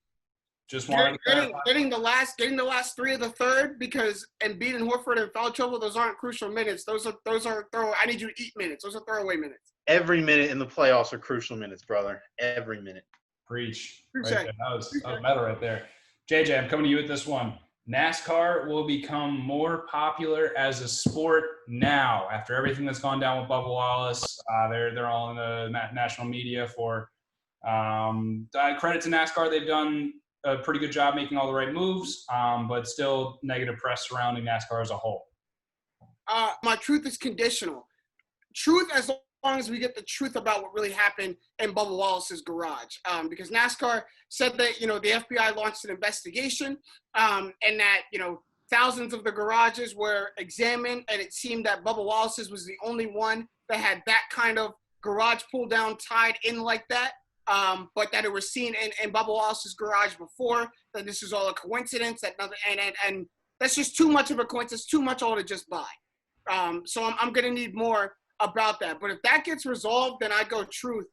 Just wanted to getting the last 3 of the third, because Embiid and Horford in foul trouble. Those aren't crucial minutes. Those are I need you to eat minutes. Those are throwaway minutes. Every minute in the playoffs are crucial minutes, brother. Every minute. Preach. Right there. That was metal right there. JJ, I'm coming to you with this one. NASCAR will become more popular as a sport now after everything that's gone down with Bubba Wallace. They're all in the national media for credit to NASCAR. They've done a pretty good job making all the right moves, but still negative press surrounding NASCAR as a whole. My truth is conditional. Truth as long as we get the truth about what really happened in Bubba Wallace's garage. Because NASCAR said that, the FBI launched an investigation and that, thousands of the garages were examined, and it seemed that Bubba Wallace's was the only one that had that kind of garage pull down tied in like that. But that it was seen in Bubba Wallace's garage before, that this is all a coincidence, that nothing, and that's just too much of a coincidence, too much all to just buy. So I'm going to need more about that. But if that gets resolved, then I go truth.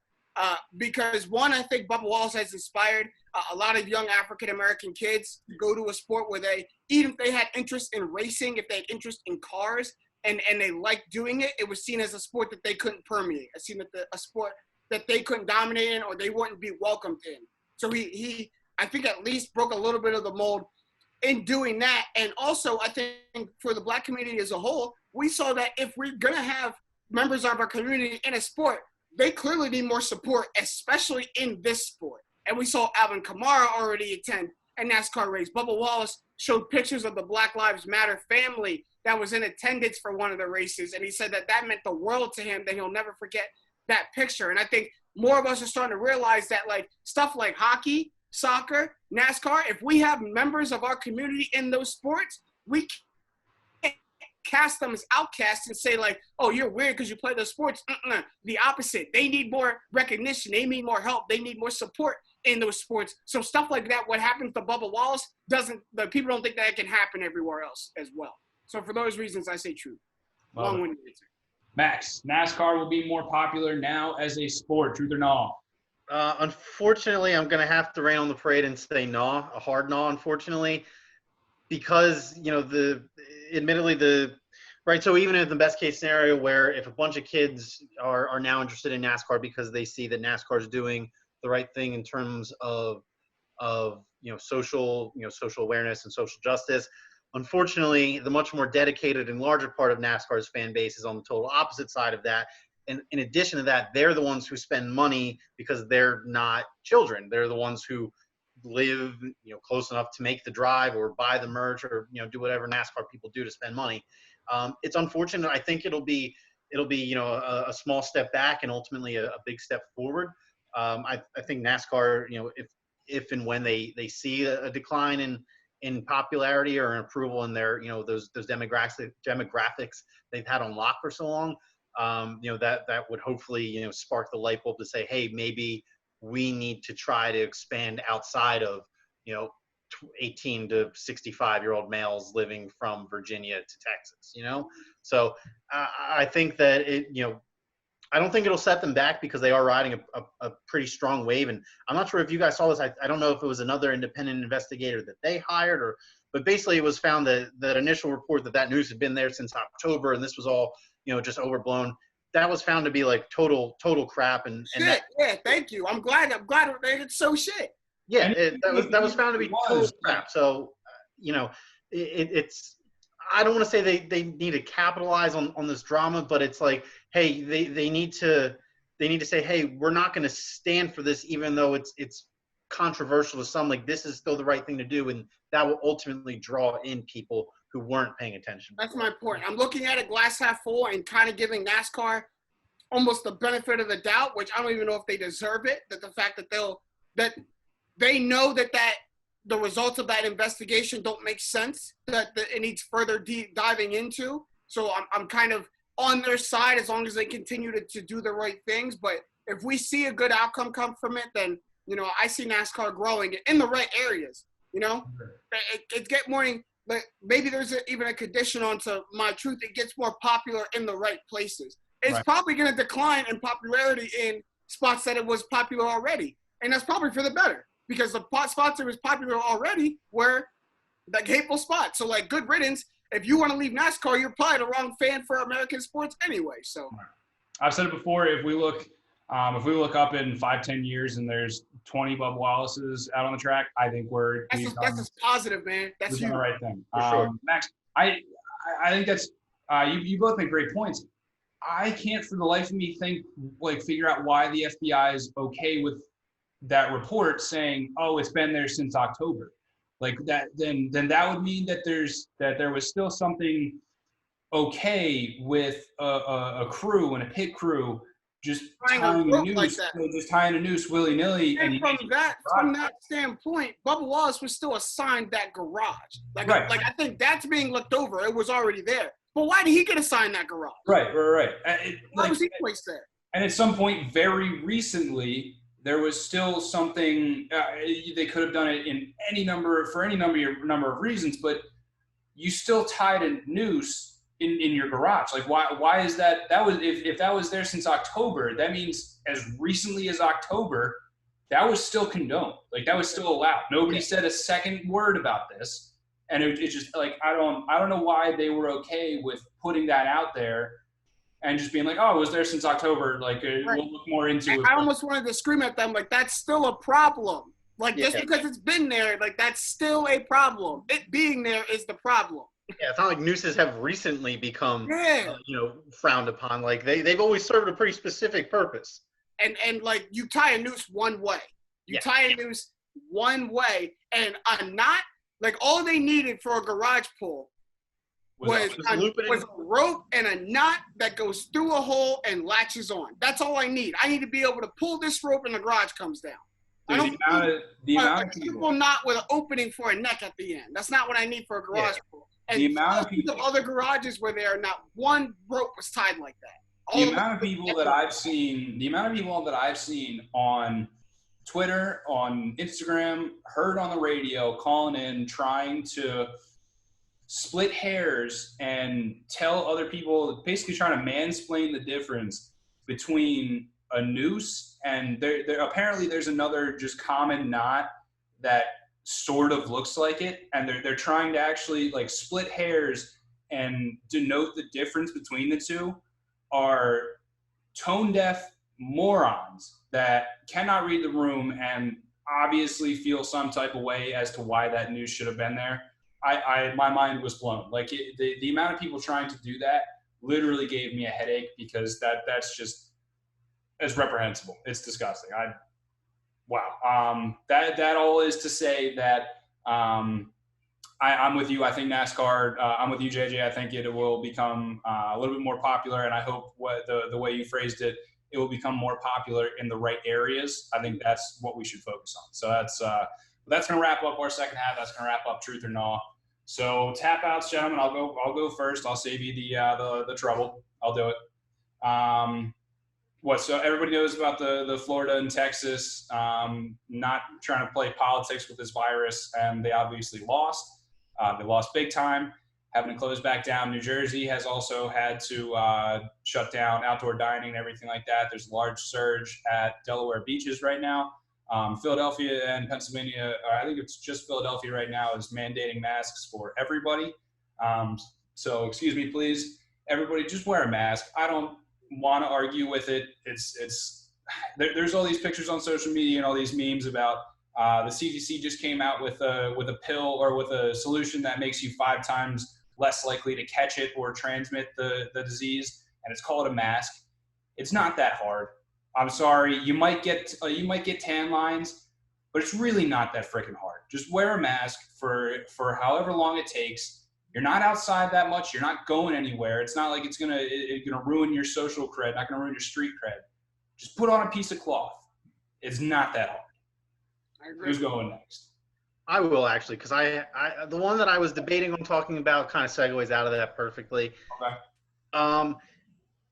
Because one, I think Bubba Wallace has inspired a lot of young African-American kids to go to a sport where even if they had interest in racing, if they had interest in cars and they liked doing it, it was seen as a sport that they couldn't permeate. It seemed that a sport that they couldn't dominate in or they wouldn't be welcomed in. So he I think at least broke a little bit of the mold in doing that. And also I think for the Black community as a whole, we saw that if we're going to have members of our community in a sport, they clearly need more support, especially in this sport. And we saw Alvin Kamara already attend a NASCAR race. Bubba Wallace showed pictures of the Black Lives Matter family that was in attendance for one of the races. And he said that meant the world to him, that he'll never forget that picture. And I think more of us are starting to realize that stuff like hockey, soccer, NASCAR, if we have members of our community in those sports, we can't cast them as outcasts and say oh, you're weird because you play those sports. The opposite. They need more recognition. They need more help. They need more support in those sports. So stuff like that, what happens to Bubba Wallace, the people don't think that can happen everywhere else as well. So for those reasons, I say true. Long-winded answer. Max, NASCAR will be more popular now as a sport, truth or no? Unfortunately, I'm going to have to rain on the parade and say no, a hard no, unfortunately, because, right, so even in the best case scenario where if a bunch of kids are now interested in NASCAR because they see that NASCAR is doing the right thing in terms of social awareness and social justice, unfortunately, the much more dedicated and larger part of NASCAR's fan base is on the total opposite side of that. And in addition to that, they're the ones who spend money because they're not children. They're the ones who live, close enough to make the drive or buy the merch or, do whatever NASCAR people do to spend money. It's unfortunate. I think it'll be a small step back and ultimately a big step forward. I think NASCAR, if and when they see a decline in popularity or an approval in their, those demographics they've had on lock for so long, that would hopefully, spark the light bulb to say, hey, maybe we need to try to expand outside of, 18 to 65-year-old males living from Virginia to Texas, So I think that I don't think it'll set them back because they are riding a pretty strong wave. And I'm not sure if you guys saw this. I don't know if it was another independent investigator that they hired but basically it was found that initial report that news had been there since October and this was all, just overblown. That was found to be total crap. And yeah, thank you. I'm glad it's so shit. Yeah, that was found to be total crap. So, it's I don't want to say they need to capitalize on this drama, but it's hey, they need to say, hey, we're not going to stand for this, even though it's controversial to some. This is still the right thing to do, and that will ultimately draw in people who weren't paying attention. That's my point. I'm looking at it glass half full and kind of giving NASCAR almost the benefit of the doubt, which I don't even know if they deserve it. That the fact that they know that the results of that investigation don't make sense, that it needs further deep diving into. So I'm kind of on their side as long as they continue to do the right things. But if we see a good outcome come from it, then I see NASCAR growing in the right areas. It get more. But maybe there's even a condition onto my truth. It gets more popular in the right places. It's probably going to decline in popularity in spots that it was popular already. And that's probably for the better, because the spots that was popular already were like hateful spots. So like, good riddance. If you want to leave NASCAR, you're probably the wrong fan for American sports anyway. So I've said it before. If we look up in 5-10 years and there's 20 Bubba Wallaces out on the track, I think that's just positive, man. That's the right thing. For sure. Max, I think that's you both make great points. I can't for the life of me figure out why the FBI is okay with that report saying, oh, it's been there since October. Like that, then that would mean that there was still something okay with a crew and a pit crew just tying a noose willy-nilly. And from that standpoint, Bubba Wallace was still assigned that garage. Like I think that's being looked over. It was already there. But why did he get assigned that garage? Right. Why was he placed there? And at some point, very recently, there was still something they could have done it in any number of reasons, but you still tied a noose in your garage. Like why is that? That was if that was there since October, that means as recently as October, that was still condoned. Like that was still allowed. Nobody said a second word about this. And it's just like I don't know why they were okay with putting that out there and just being like, oh, it was there since October. Like we'll look more into it. I almost wanted to scream at them like that's still a problem. Like just because it's been there, like that's still a problem. It being there is the problem. Yeah, it's not like nooses have recently become frowned upon. Like they've always served a pretty specific purpose. And like you tie a noose one way. You tie a noose one way, and a knot. Like, all they needed for a garage pull was a rope and a knot that goes through a hole and latches on. That's all I need. I need to be able to pull this rope and the garage comes down. Dude, the amount of people knot with an opening for a neck at the end. That's not what I need for a garage pull. And the amount of people, other garages where there not one rope was tied like that. The amount of people that I've seen on Twitter, on Instagram, heard on the radio, calling in, trying to split hairs and tell other people, basically trying to mansplain the difference between a noose and there apparently there's another just common knot that sort of looks like it, and they're trying to actually like split hairs and denote the difference between the two are tone deaf morons that cannot read the room and obviously feel some type of way as to why that news should have been there. My mind was blown. Like the amount of people trying to do that literally gave me a headache, because that's just as reprehensible. It's disgusting. That all is to say that I'm with you. I think NASCAR, I'm with you, JJ. I think it will become a little bit more popular, and I hope the way you phrased it, it will become more popular in the right areas. I think that's what we should focus on. So that's going to wrap up our second half. That's going to wrap up Truth or Gnaw. So tap outs, gentlemen. I'll go first. I'll save you the trouble. I'll do it. So everybody knows about the Florida and Texas not trying to play politics with this virus, and they obviously lost. They lost big time, having to close back down. New Jersey has also had to shut down outdoor dining and everything like that. There's a large surge at Delaware beaches right now. Philadelphia and Pennsylvania, I think it's just Philadelphia right now, is mandating masks for everybody. So excuse me, please, everybody, just wear a mask. I don't want to argue with it. There's all these pictures on social media and all these memes about the CDC just came out with a pill or with a solution that makes you 5 times less likely to catch it or transmit the disease, and it's called a mask. It's not that hard. I'm sorry, you might get tan lines, but it's really not that freaking hard. Just wear a mask for however long it takes. You're not outside that much. You're not going anywhere. It's not like it's gonna ruin your social cred, not gonna ruin your street cred. Just put on a piece of cloth. It's not that hard. I agree. Who's going next? I will, actually, because I the one that I was debating on talking about kind of segues out of that perfectly. Okay.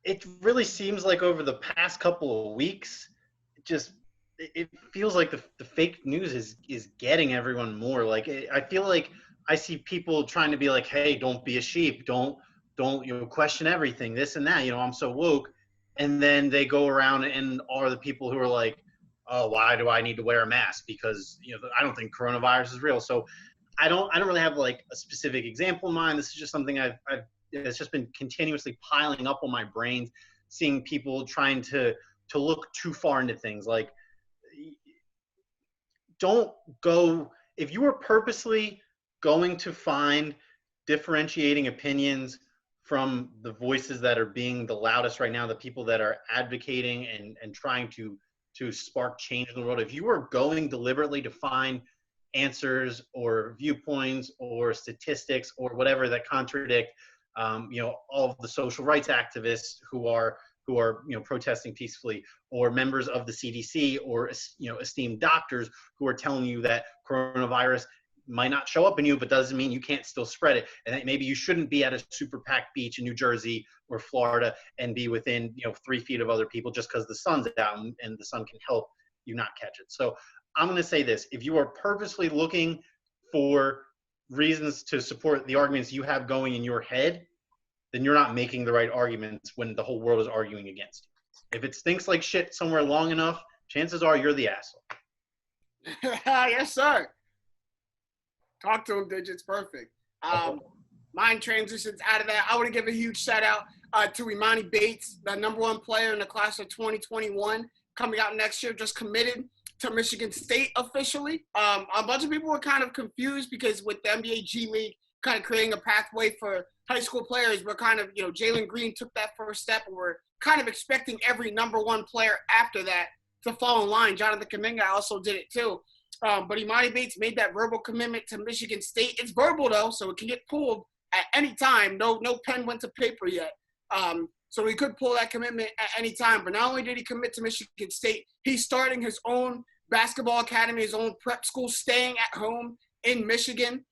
It really seems like over the past couple of weeks, it feels like the fake news is getting everyone more. Like I feel like I see people trying to be like, hey, don't be a sheep, don't question everything, this and that. I'm so woke, and then they go around and are the people who are like, oh, why do I need to wear a mask? Because I don't think coronavirus is real. So I don't really have like a specific example in mind. This is just something it's just been continuously piling up on my brain, seeing people trying to look too far into things. Like, don't go, if you are purposely going to find differentiating opinions from the voices that are being the loudest right now, the people that are advocating and trying to spark change in the world, if you are going deliberately to find answers or viewpoints or statistics or whatever that contradict all of the social rights activists who are protesting peacefully, or members of the CDC, or esteemed doctors who are telling you that coronavirus might not show up in you, but doesn't mean you can't still spread it, and that maybe you shouldn't be at a super packed beach in New Jersey or Florida and be within 3 feet of other people just because the sun's out and the sun can help you not catch it. So I'm going to say this: if you are purposely looking for reasons to support the arguments you have going in your head, then you're not making the right arguments when the whole world is arguing against you. If it stinks like shit somewhere long enough, chances are you're the asshole. Yes, sir. Talk to him, Digits. Perfect. Mine transitions out of that. I want to give a huge shout out to Imani Bates, the #1 player in the class of 2021, coming out next year, just committed to Michigan State officially. A bunch of people were kind of confused because with the NBA G League kind of creating a pathway for high school players, but kind of, Jalen Green took that first step, and we're kind of expecting every #1 player after that to fall in line. Jonathan Kuminga also did it too. But Imani Bates made that verbal commitment to Michigan State. It's verbal though, so it can get pulled at any time. No pen went to paper yet. So he could pull that commitment at any time. But not only did he commit to Michigan State, he's starting his own basketball academy, his own prep school, staying at home in Michigan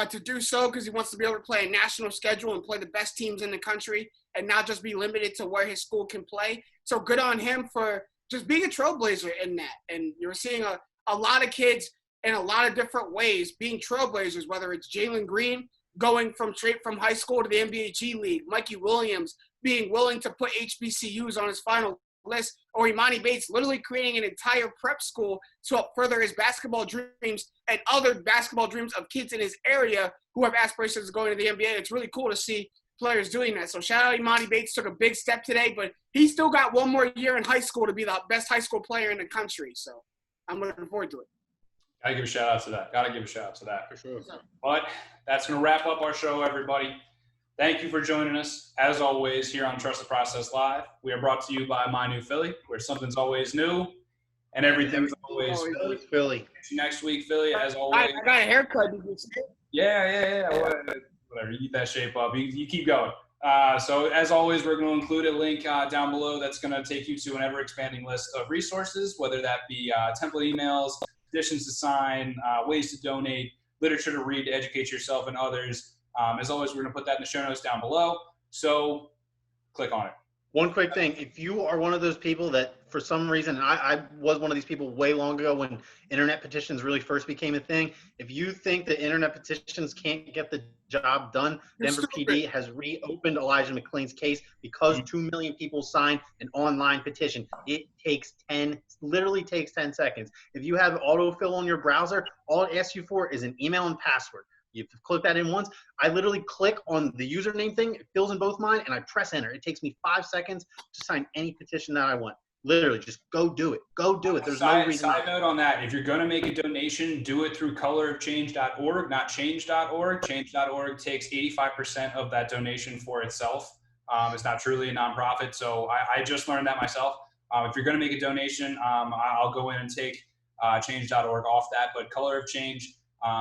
to do so because he wants to be able to play a national schedule and play the best teams in the country and not just be limited to where his school can play. So good on him for just being a trailblazer in that. And you're seeing a lot of kids in a lot of different ways being trailblazers, whether it's Jalen Green going straight from high school to the NBA G League, Mikey Williams being willing to put HBCUs on his final list, or Imani Bates literally creating an entire prep school to help further his basketball dreams and other basketball dreams of kids in his area who have aspirations of going to the NBA. It's really cool to see players doing that. So shout out Imani Bates, took a big step today, but he still got one more year in high school to be the best high school player in the country. So I'm looking forward to it. Gotta give a shout out to that. For sure. But that's going to wrap up our show, everybody. Thank you for joining us, as always, here on Trust the Process Live. We are brought to you by My New Philly, where something's always new and everything's always Philly. Philly. See you next week, Philly, as always. I got a haircut. Did you see it? Yeah. Whatever. You get that shape up. You keep going. So, as always, we're going to include a link down below that's going to take you to an ever-expanding list of resources, whether that be template emails, petitions to sign, ways to donate, literature to read to educate yourself and others. As always, we're going to put that in the show notes down below. So click on it. One quick thing. If you are one of those people that for some reason, I was one of these people way long ago when internet petitions really first became a thing. If you think that internet petitions can't get the job done, Denver PD has reopened Elijah McClain's case because 2 million people signed an online petition. It literally takes 10 seconds. If you have autofill on your browser, all it asks you for is an email and password. You click that in once. I literally click on the username thing. It fills in both mine, and I press enter. It takes me 5 seconds to sign any petition that I want. Literally, just go do it. Go do it. There's no reason. Side note on that, if you're going to make a donation, do it through colorofchange.org, not change.org. Change.org takes 85% of that donation for itself. It's not truly a nonprofit, so I just learned that myself. If you're going to make a donation, I'll go in and take change.org off that, but Color of Change,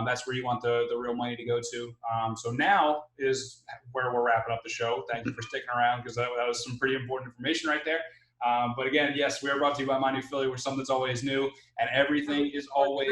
that's where you want the real money to go to. So now is where we're wrapping up the show. Thank you for sticking around because that was some pretty important information right there. But again, yes, we are brought to you by My New Philly, where something's always new and everything is always